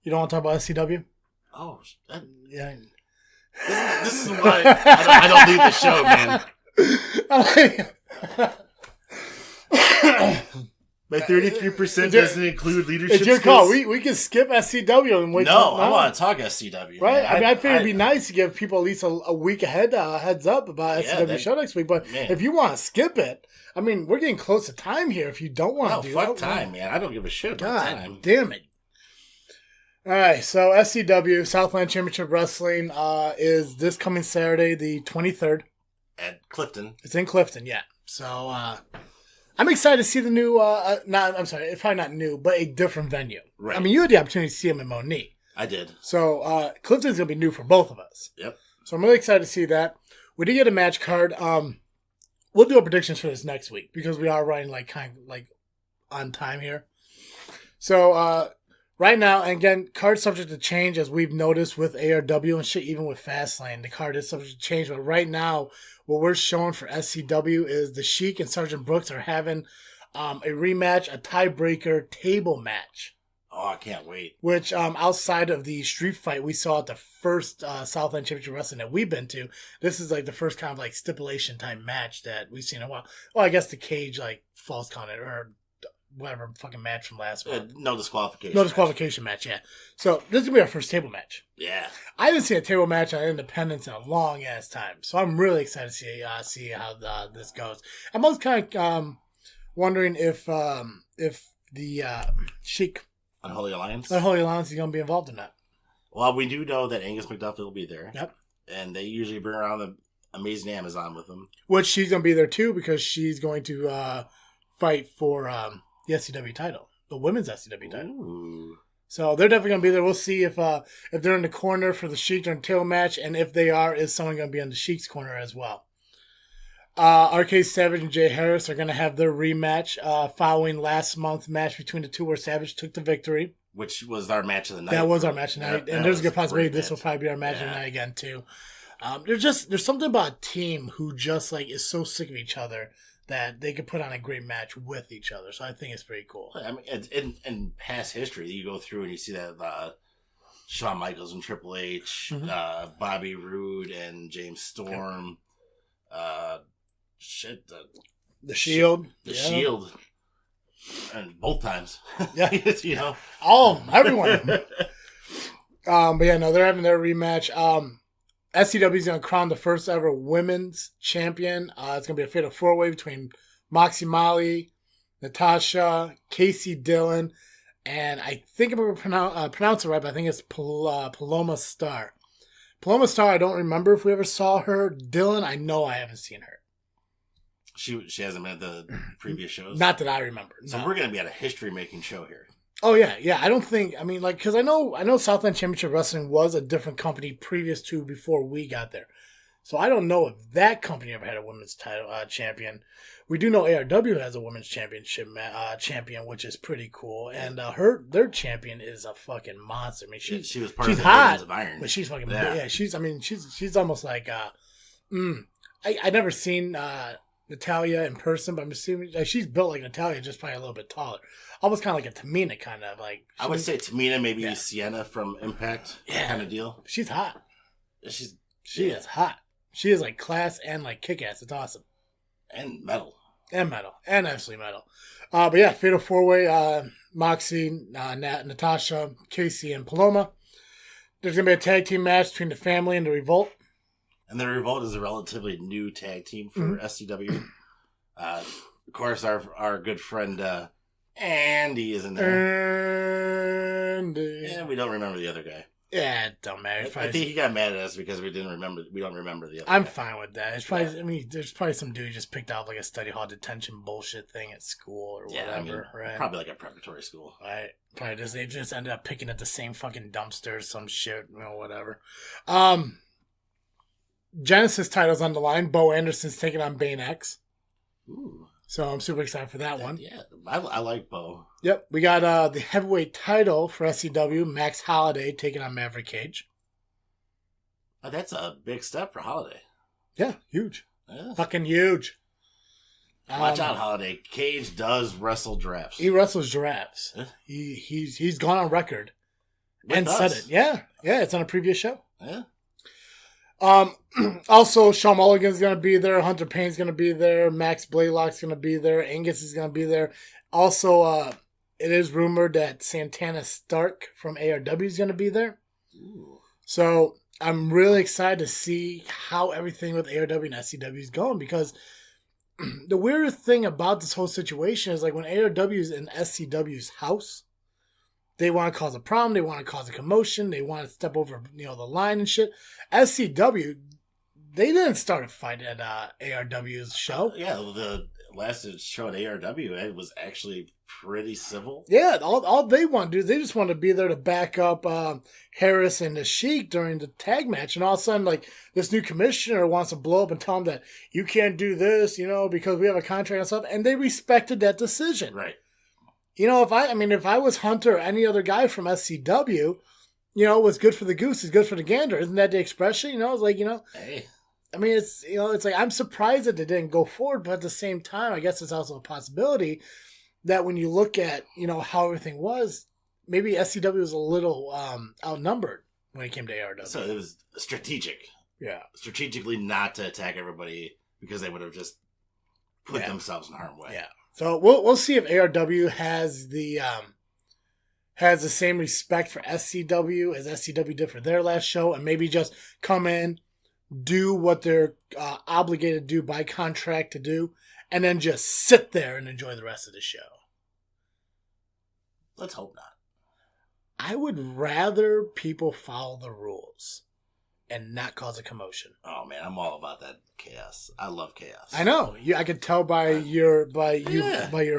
You don't want to talk about SCW? Oh, yeah. This is why I don't leave the show, man. My 33% doesn't include leadership. It's your call. We can skip SCW and wait. No, I want to talk SCW. Right? Man. I figured it'd be nice to give people at least a week ahead heads up about SCW show next week. But if you want to skip it, I mean, we're getting close to time here. If you don't want to do fuck time, man. I don't give a shit about time. Damn it. All right, so SCW, Southland Championship Wrestling, is this coming Saturday, the 23rd. At Clifton. It's in Clifton, yeah. So, I'm excited to see the new, I'm sorry, it's probably not new, but a different venue. Right. I mean, you had the opportunity to see him in Monique. I did. So, Clifton's going to be new for both of us. Yep. So, I'm really excited to see that. We did get a match card. We'll do our predictions for this next week because we are running kind of on time here. So, right now, and again, card subject to change as we've noticed with ARW and shit, even with Fastlane, the card is subject to change. But right now, what we're showing for SCW is the Sheik and Sergeant Brooks are having a rematch, a tiebreaker table match. Oh, I can't wait. Which, outside of the street fight we saw at the first Southland Championship Wrestling that we've been to, this is the first kind of stipulation type match that we've seen in a while. Well, I guess the cage false counted or whatever fucking match from last month. No disqualification. No disqualification match, yeah. So this is gonna be our first table match. Yeah. I haven't seen a table match on Independence in a long ass time, so I'm really excited to see how this goes. I'm also kind of wondering if the Sheik Unholy Alliance is gonna be involved in that. Well, we do know that Angus McDuffie will be there. Yep. And they usually bring around the Amazing Amazon with them. Which she's gonna be there too because she's going to fight for the SCW title, the women's SCW title. Ooh. So they're definitely going to be there. We'll see if they're in the corner for the Sheik during the tail match, and if they are, is someone going to be on the Sheik's corner as well. RK Savage and Jay Harris are going to have their rematch following last month's match between the two where Savage took the victory. Which was our match of the night. That was our match of the night. And there's a good possibility this will probably be our match of the night again, too. There's something about a team who just is so sick of each other that they could put on a great match with each other. So I think it's pretty cool. I mean, in past history, you go through and you see that Shawn Michaels and Triple H, Bobby Roode and James Storm, the Shield. The Shield. And both times. Yeah. All of them. Everyone. But yeah, no, they're having their rematch. SCW is going to crown the first ever women's champion. It's going to be a fatal 4-way between Moxie Molly, Natasha, Casey Dillon, and I think I'm going to pronounce it right, but I think it's Paloma Star. Paloma Star, I don't remember if we ever saw her. Dillon, I know I haven't seen her. She hasn't been at the previous shows? Not that I remember. So we're going to be at a history-making show here. Oh, yeah. I don't think, because I know Southland Championship Wrestling was a different company previous to before we got there. So I don't know if that company ever had a women's title champion. We do know ARW has a women's championship champion, which is pretty cool. And their champion is a fucking monster. I mean, she was part of the Women's of Iron. But she's fucking, she's almost like, I never seen, Natalia in person, but I'm assuming like, she's built like Natalia, just probably a little bit taller. Almost kind of like a Tamina kind of like. I would say Tamina, maybe Sienna from Impact kind of deal. She's hot. She is hot. She is like class and like kick ass. It's awesome. And metal. And absolutely metal. But yeah, Fatal 4-Way, Moxie, Natasha, Casey, and Paloma. There's going to be a tag team match between the Family and the Revolt. And the Revolt is a relatively new tag team for SCW. Of course, our good friend Andy is in there. Andy. And we don't remember the other guy. Yeah, it don't matter. I think he got mad at us because we don't remember the other I'm guy. fine with that. It's probably, I mean, there's probably some dude who just picked up like a study hall detention bullshit thing at school or whatever, right? Probably like a preparatory school. Right. Probably they just ended up picking at the same fucking dumpster or some shit, whatever. Genesis title's on the line. Bo Anderson's taking on Bane X. Ooh. So I'm super excited for that one. Yeah, I like Bo. Yep. We got the heavyweight title for SCW, Max Holiday taking on Maverick Cage. Oh, that's a big step for Holiday. Yeah, huge. Yeah. Fucking huge. Watch out, Holiday. Cage does wrestle giraffes. He wrestles giraffes. Yeah. He's gone on record With and us. said it. Yeah, it's on a previous show. Yeah. Also, Shawn Mulligan's going to be there. Hunter Payne's going to be there. Max Blaylock's going to be there. Angus is going to be there. Also, it is rumored that Santana Stark from ARW is going to be there. Ooh. So I'm really excited to see how everything with ARW and SCW is going, because the weird thing about this whole situation is like when ARW is in SCW's house, they want to cause a problem. They want to cause a commotion. They want to step over, the line and shit. SCW, they didn't start a fight at ARW's show. Yeah, the last show at ARW, it was actually pretty civil. Yeah, all they want to do, they just want to be there to back up Harris and the Sheik during the tag match. And all of a sudden, like, this new commissioner wants to blow up and tell them that you can't do this, because we have a contract and stuff. And they respected that decision. Right. If I was Hunter or any other guy from SCW, what's good for the goose is good for the gander. Isn't that the expression? It's like, Hey. I mean, it's like, I'm surprised that they didn't go forward, but at the same time, I guess it's also a possibility that when you look at, how everything was, maybe SCW was a little outnumbered when it came to ARW. So it was strategic. Yeah. Strategically not to attack everybody because they would have just put themselves in harm's way. Yeah. So we'll see if ARW has the same respect for SCW as SCW did for their last show, and maybe just come in, do what they're obligated to do by contract to do, and then just sit there and enjoy the rest of the show. Let's hope not. I would rather people follow the rules and not cause a commotion. Oh man, I'm all about that chaos. I love chaos. I know. I could tell by your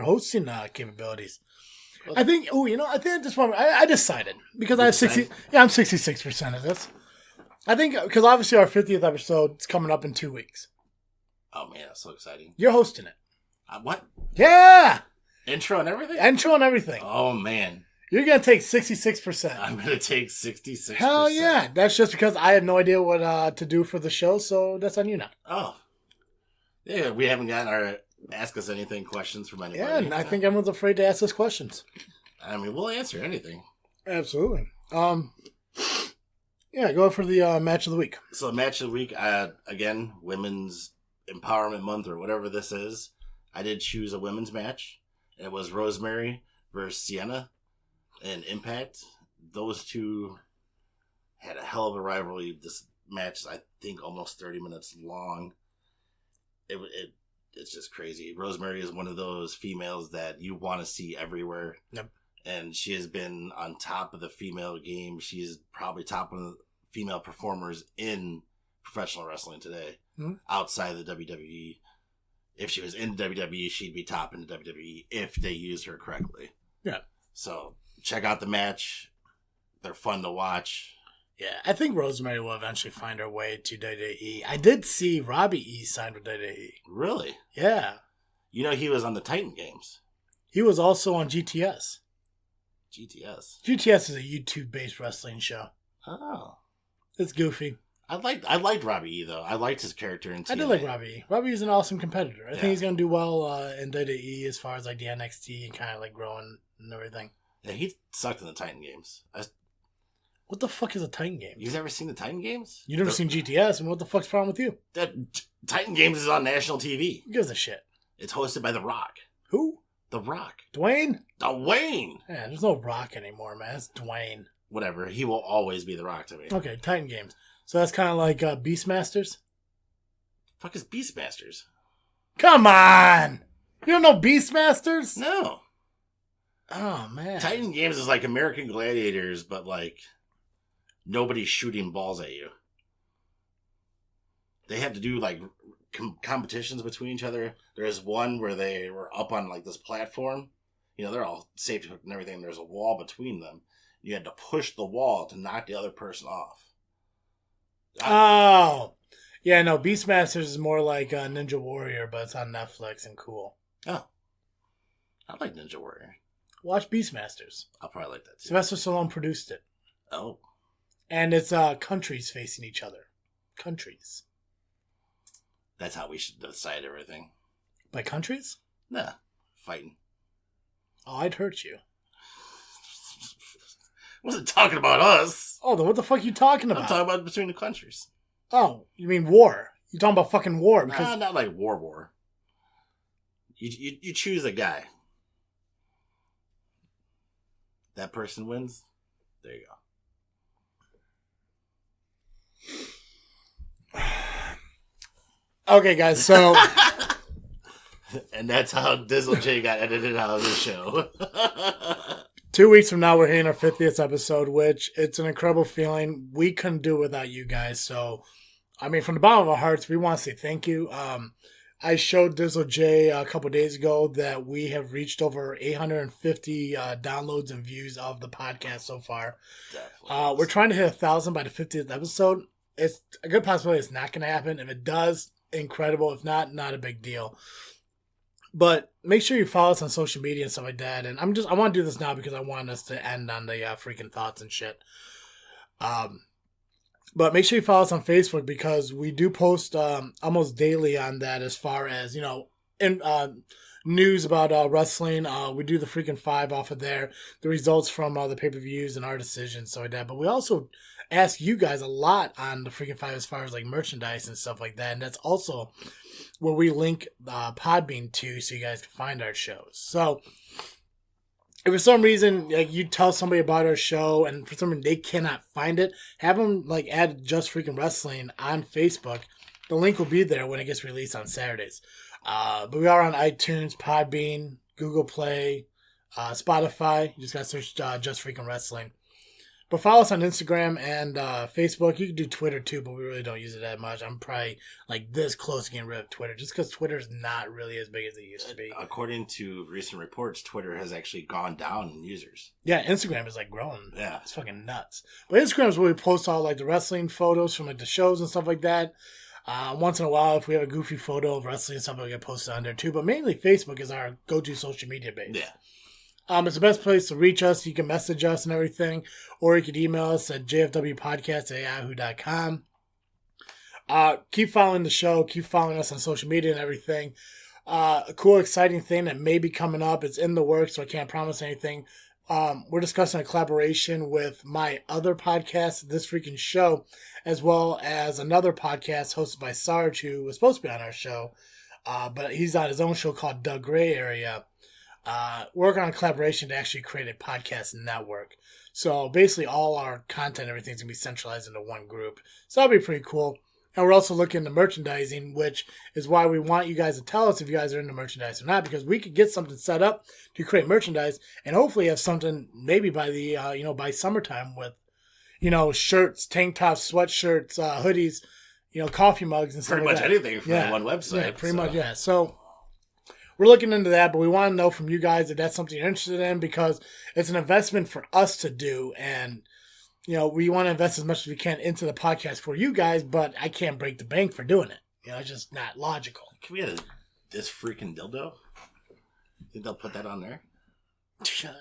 hosting capabilities. I think. Oh, I think at this moment I decided because I have 60. Yeah, I'm 66% of this. I think because obviously our 50th episode is coming up in 2 weeks. Oh man, that's so exciting! You're hosting it. What? Yeah. Intro and everything. Oh man. You're going to take 66%. I'm going to take 66%. Hell yeah. That's just because I had no idea what to do for the show, so that's on you now. Oh. Yeah, we haven't gotten our ask us anything questions from anybody. Yeah, and I think everyone's afraid to ask us questions. I mean, we'll answer anything. Absolutely. Yeah, go for the match of the week. So match of the week, again, Women's Empowerment Month or whatever this is. I did choose a women's match. It was Rosemary versus Sienna. And Impact, those two had a hell of a rivalry. This match is, I think, almost 30 minutes long. It's just crazy. Rosemary is one of those females that you want to see everywhere. Yep. And she has been on top of the female game. She's probably top one of the female performers in professional wrestling today, outside of the WWE. If she was in WWE, she'd be top in the WWE if they used her correctly. Yeah. So check out the match. They're fun to watch. Yeah, I think Rosemary will eventually find her way to WWE. I did see Robbie E signed with WWE. Really? Yeah. He was on the Titan Games. He was also on GTS. GTS? GTS is a YouTube-based wrestling show. Oh. It's goofy. I liked Robbie E though. I liked his character in TNA. I did like Robbie E. Robbie is an awesome competitor. I think he's gonna do well in WWE as far as like the NXT and kind of like growing and everything. Yeah, he sucked in the Titan games. What the fuck is a Titan game? You've never seen the Titan games? You've never seen GTS, and what the fuck's the problem with you? That Titan games is on national TV. Who gives a shit? It's hosted by The Rock. Who? The Rock. Dwayne? Dwayne! Yeah, there's no Rock anymore, man. It's Dwayne. Whatever. He will always be The Rock to me. Okay, Titan games. So that's kind of like Beastmasters? Fuck is Beastmasters? Come on! You don't know Beastmasters? No. Oh, man. Titan games is like American Gladiators, but like nobody's shooting balls at you. They have to do like competitions between each other. There's one where they were up on like this platform. You know, they're all safety hooked and everything. There's a wall between them. You had to push the wall to knock the other person off. Oh. Yeah, no, Beastmasters is more like Ninja Warrior, but it's on Netflix and cool. Oh. I like Ninja Warrior. Watch Beastmasters. I'll probably like that too. Sylvester Stallone produced it. Oh. And it's countries facing each other. Countries. That's how we should decide everything. By countries? Nah. Fighting. Oh, I'd hurt you. I wasn't talking about us. Oh, then what the fuck are you talking about? I'm talking about between the countries. Oh, you mean war? You're talking about fucking war? Because... Nah, not like war. You choose a guy. That person wins. There you go. Okay, guys, so... And that's how Dizzle J got edited out of the show. 2 weeks from now, we're hitting our 50th episode, which it's an incredible feeling. We couldn't do it without you guys. So, I mean, from the bottom of our hearts, we want to say thank you. I showed Dizzle J a couple days ago that we have reached over 850 downloads and views of the podcast so far. We're trying to hit 1,000 by the 50th episode. It's a good possibility it's not going to happen. If it does, incredible. If not, not a big deal. But make sure you follow us on social media and stuff like that. And I want to do this now because I want us to end on the freaking thoughts and shit. But make sure you follow us on Facebook because we do post almost daily on that as far as, you know, in news about wrestling. We do the freaking 5 off of there. The results from the pay-per-views and our decisions, so like that. But we also ask you guys a lot on the freaking 5 as far as like merchandise and stuff like that. And that's also where we link Podbean to so you guys can find our shows. So if for some reason like you tell somebody about our show and for some reason they cannot find it, have them like add Just Freaking Wrestling on Facebook. The link will be there when it gets released on Saturdays. But we are on iTunes, Podbean, Google Play, Spotify. You just got to search Just Freaking Wrestling. But follow us on Instagram and Facebook. You can do Twitter too, but we really don't use it that much. I'm probably like this close to getting rid of Twitter just because Twitter's not really as big as it used to be. According to recent reports, Twitter has actually gone down in users. Yeah, Instagram is like growing. Yeah. It's fucking nuts. But Instagram is where we post all like the wrestling photos from like the shows and stuff like that. Once in a while, if we have a goofy photo of wrestling and something, we get posted on there too. But mainly Facebook is our go-to social media base. Yeah. It's the best place to reach us. You can message us and everything, or you can email us at jfwpodcast@yahoo.com. Keep following the show. Keep following us on social media and everything. A cool, exciting thing that may be coming up. It's in the works, so I can't promise anything. We're discussing a collaboration with my other podcast, This Freaking Show, as well as another podcast hosted by Sarge, who was supposed to be on our show, but he's on his own show called The Gray Area. Working on a collaboration to actually create a podcast network. So basically all our content, everything's going to be centralized into one group. So that'll be pretty cool. And we're also looking into merchandising, which is why we want you guys to tell us if you guys are into merchandise or not, because we could get something set up to create merchandise and hopefully have something maybe by the, by summertime with, shirts, tank tops, sweatshirts, hoodies, coffee mugs and stuff pretty like much that. Anything from one website. Yeah, pretty much, yeah. So we're looking into that, but we want to know from you guys if that's something you're interested in because it's an investment for us to do. And, we want to invest as much as we can into the podcast for you guys, but I can't break the bank for doing it. It's just not logical. Can we have this freaking dildo? Think they'll put that on there?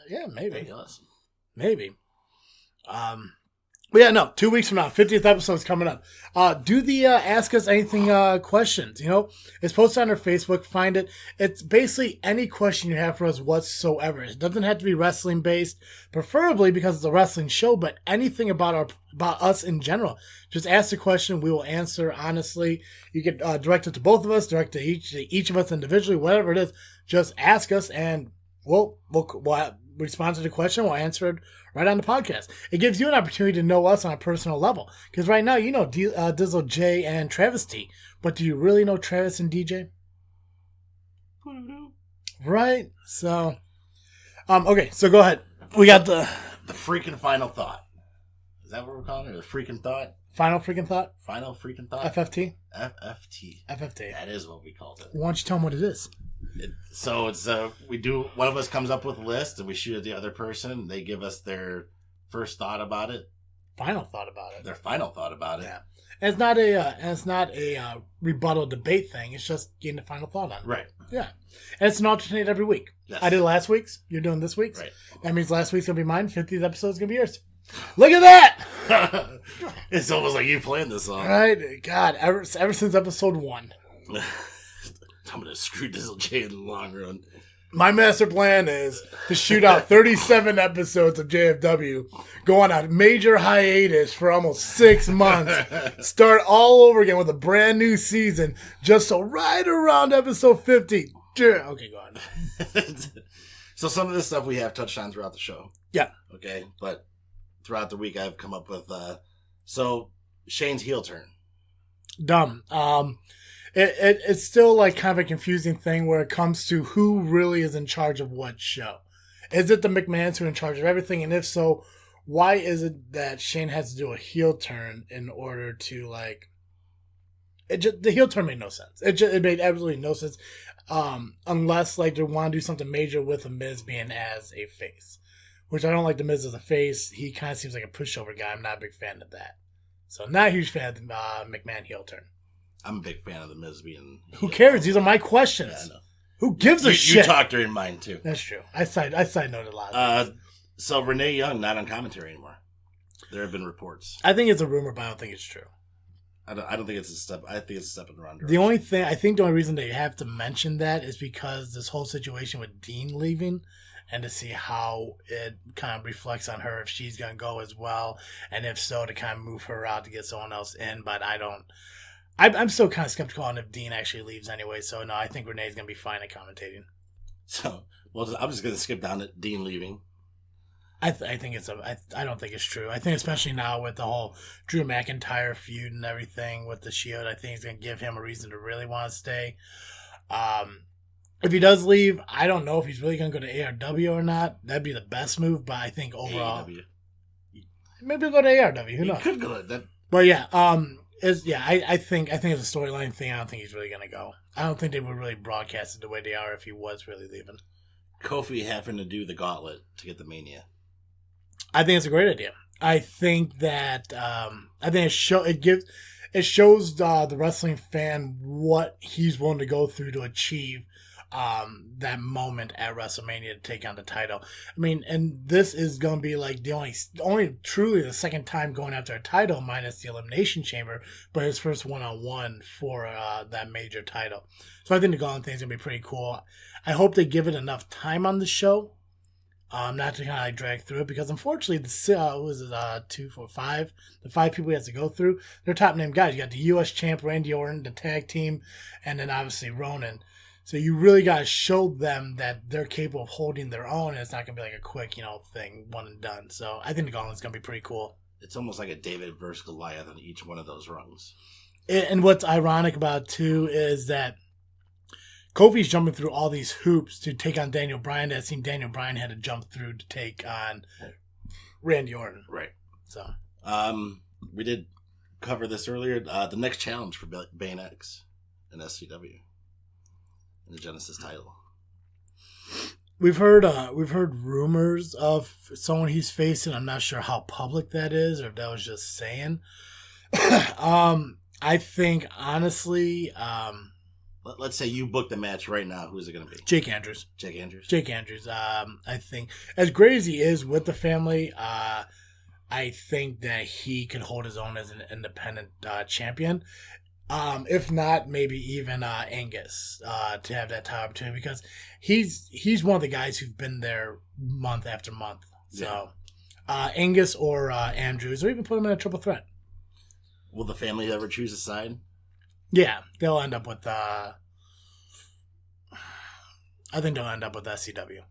Yeah, maybe. That'd be awesome. Maybe. But yeah, no, 2 weeks from now, 50th episode is coming up. Do the Ask Us Anything questions. It's posted on our Facebook. Find it. It's basically any question you have for us whatsoever. It doesn't have to be wrestling based, preferably because it's a wrestling show, but anything about us in general. Just ask the question. We will answer honestly. You can direct it to both of us, direct it to each of us individually, whatever it is. Just ask us and we'll respond to the question. We'll answer it right on the podcast. It gives you an opportunity to know us on a personal level. Because right now, you know Dizzle J and Travis T. But do you really know Travis and DJ? Right? So, okay, so go ahead. We got the freaking final thought. Is that what we're calling it? The freaking thought? Final freaking thought? Final freaking thought? FFT? FFT. That is what we called it. Why don't you tell them what it is? So it's one of us comes up with a list and we shoot at the other person. They give us their first thought about it. Final thought about it. Their final thought about it. Yeah. And it's not a rebuttal debate thing. It's just getting the final thought on it. Right. Yeah. And it's an alternate every week. Yes. I did last week's. You're doing this week's. Right. That means last week's going to be mine. 50th episode is going to be yours. Look at that! It's almost like you playing this song. Right? God, ever since episode 1. I'm going to screw Dizzle J in the long run. My master plan is to shoot out 37 episodes of JFW, go on a major hiatus for almost 6 months, start all over again with a brand new season, just so right around episode 50. Okay, go on. So some of this stuff we have touched on throughout the show. Yeah. Okay, but throughout the week I've come up with, so Shane's heel turn. Dumb. It's still like kind of a confusing thing where it comes to who really is in charge of what show. Is it the McMahons who are in charge of everything? And if so, why is it that Shane has to do a heel turn in order to the heel turn made no sense. It made absolutely no sense. Unless they want to do something major with The Miz being as a face, which I don't like The Miz as a face. He kind of seems like a pushover guy. I'm not a big fan of that. So not a huge fan of the McMahon heel turn. I'm a big fan of The Miz being... Who cares? These are my questions. Yeah, I know. Who gives a shit? You talked during mine, too. That's true. I side noted a lot. So Renee Young not on commentary anymore. There have been reports. I think it's a rumor, but I don't think it's true. I don't think it's a step. I think it's a step in the wrong direction. The only reason they have to mention that is because this whole situation with Dean leaving, and to see how it kind of reflects on her if she's going to go as well, and if so, to kind of move her out to get someone else in. But I'm still kind of skeptical on if Dean actually leaves anyway. So no, I think Renee's going to be fine at commentating. So, I'm just going to skip down to Dean leaving. I think I don't think it's true. I think especially now with the whole Drew McIntyre feud and everything with the Shield, I think it's going to give him a reason to really want to stay. If he does leave, I don't know if he's really going to go to ARW or not. That'd be the best move, but I think overall, AEW. Maybe he'll go to ARW. Who knows? He could go to that. But yeah, I think it's a storyline thing. I don't think he's really going to go. I don't think they would really broadcast it the way they are if he was really leaving. Kofi having to do the gauntlet to get the Mania. I think it's a great idea. I think that it shows the wrestling fan what he's willing to go through to achieve that moment at WrestleMania to take on the title. I mean, and this is going to be like the only truly the second time going after a title minus the Elimination Chamber, but his first one-on-one for that major title. So I think the Gauntlet thing is going to be pretty cool. I hope they give it enough time on the show. Not to kind of drag through it because unfortunately the 2, 4, 5, the 5 people he has to go through, they're top name guys. You got the U.S. champ Randy Orton, the tag team, and then obviously Ronan. So you really got to show them that they're capable of holding their own, and it's not gonna be like a quick thing, one and done. So I think the Gauntlet's gonna be pretty cool. It's almost like a David versus Goliath on each one of those rungs. And what's ironic about it too is that Kofi's jumping through all these hoops to take on Daniel Bryan that it seemed Daniel Bryan had to jump through to take on Randy Orton. Right. So, we did cover this earlier. The next challenge for Bane X in SCW in the Genesis title. We've heard rumors of someone he's facing. I'm not sure how public that is or if that was just saying. I think honestly. Let's say you book the match right now. Who's it going to be? Jake Andrews. Jake Andrews. I think as great as he is with the family, I think that he could hold his own as an independent champion. If not, maybe even Angus to have that title opportunity, because he's one of the guys who've been there month after month. So Angus or Andrews, or even put him in a triple threat. Will the family ever choose a side? Yeah, they'll end up with. I think they'll end up with SCW.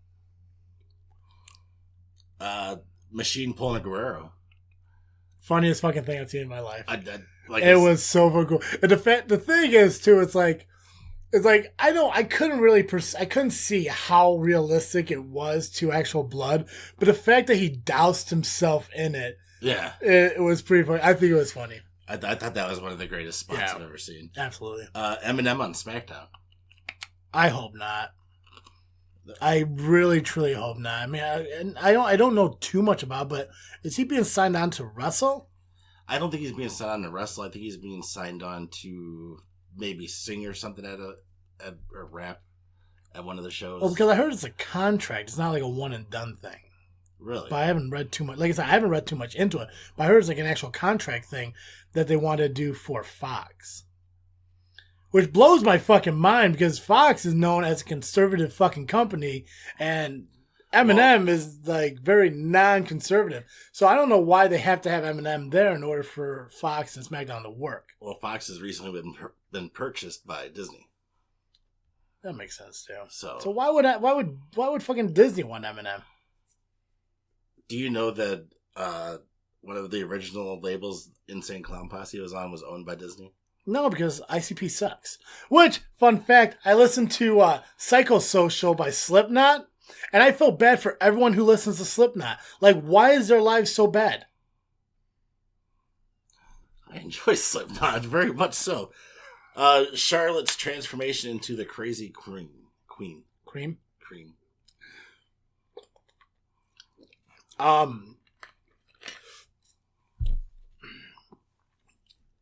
Machine pulling a Guerrero. Funniest fucking thing I've seen in my life. It was so fucking cool. And the thing is too, it's like I couldn't see how realistic it was to actual blood, but the fact that he doused himself in it, it was pretty funny. I think it was funny. I thought that was one of the greatest spots I've ever seen. Absolutely. Eminem on SmackDown. I hope not. I really, truly hope not. I mean, I don't know too much about it, but is he being signed on to wrestle? I don't think he's being signed on to wrestle. I think he's being signed on to maybe sing or something at a rap at one of the shows. Well, because I heard it's a contract. It's not like a one and done thing. Really? But I haven't read too much. Like I said, I haven't read too much into it. But I heard it's like an actual contract thing that they want to do for Fox. Which blows my fucking mind, because Fox is known as a conservative fucking company, and Eminem is like very non-conservative. So I don't know why they have to have Eminem there in order for Fox and SmackDown to work. Well, Fox has recently been purchased by Disney. That makes sense too. So why would fucking Disney want Eminem? Do you know that one of the original labels Insane Clown Posse was on was owned by Disney? No, because ICP sucks. Which, fun fact, I listened to Psychosocial by Slipknot, and I feel bad for everyone who listens to Slipknot. Like, why is their lives so bad? I enjoy Slipknot, very much so. Charlotte's transformation into the crazy queen. Cream? Cream.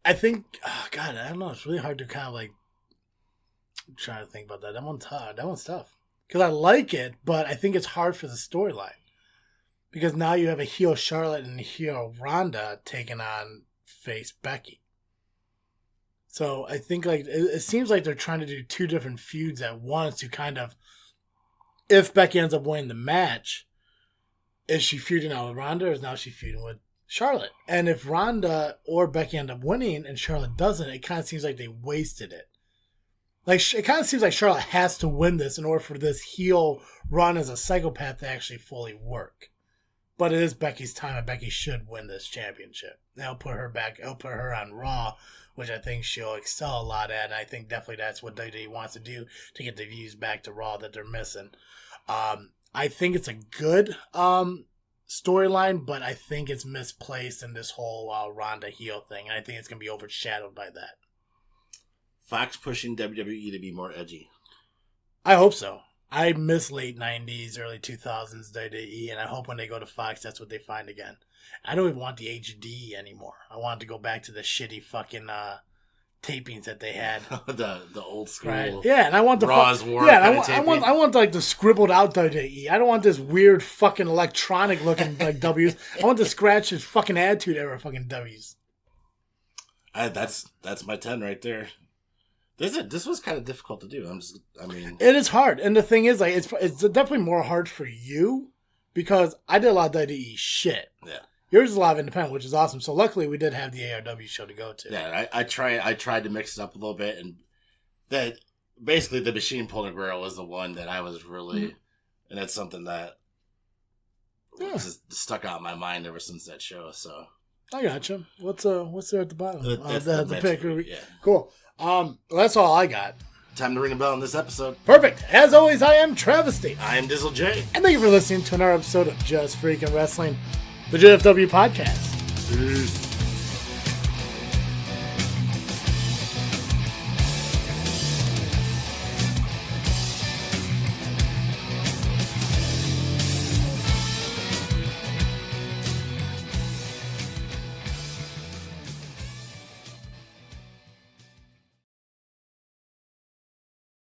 I think, God, I don't know. It's really hard to kind of like try to think about that. That one's hard. That one's tough. Because I like it, but I think it's hard for the storyline. Because now you have a heel Charlotte and a heel Ronda taking on face Becky. So I think like it seems like they're trying to do two different feuds at once to kind of, if Becky ends up winning the match, is she feuding out with Ronda, or is now she feuding with Charlotte? And if Ronda or Becky end up winning and Charlotte doesn't, it kind of seems like they wasted it. Like, it kind of seems like Charlotte has to win this in order for this heel run as a psychopath to actually fully work. But it is Becky's time, and Becky should win this championship. They'll put her back. They'll put her on Raw, which I think she'll excel a lot at. And I think definitely that's what WWE wants to do to get the views back to Raw that they're missing. I think it's a good storyline, but I think it's misplaced in this whole Ronda heel thing. And I think it's going to be overshadowed by that. Fox pushing WWE to be more edgy. I hope so. I miss late 90s, early 2000s WWE, and I hope when they go to Fox, that's what they find again. I don't even want the HD anymore. I want to go back to the shitty fucking tapings that they had. the old school. Right. Yeah, and I want the Raw's War. Yeah, I want like the scribbled out WWE. I don't want this weird fucking electronic looking like W's. I want the scratches fucking Attitude Era fucking W's. That's my 10 right there. This was kind of difficult to do. It is hard, and the thing is, like, it's definitely more hard for you because I did a lot of WWE shit. Yeah, yours is a lot of independent, which is awesome. So luckily, we did have the ARW show to go to. Yeah, I tried to mix it up a little bit, and that basically the Machine Pulling Guerrero was the one that I was really, and that's something that just stuck out in my mind ever since that show. So I gotcha. What's there at the bottom? The pick. Yeah, cool. That's all I got. Time to ring a bell on this episode. Perfect. As always, I am Travesty. I am Dizzle J. And thank you for listening to another episode of Just Freaking Wrestling, the JFW podcast. Peace.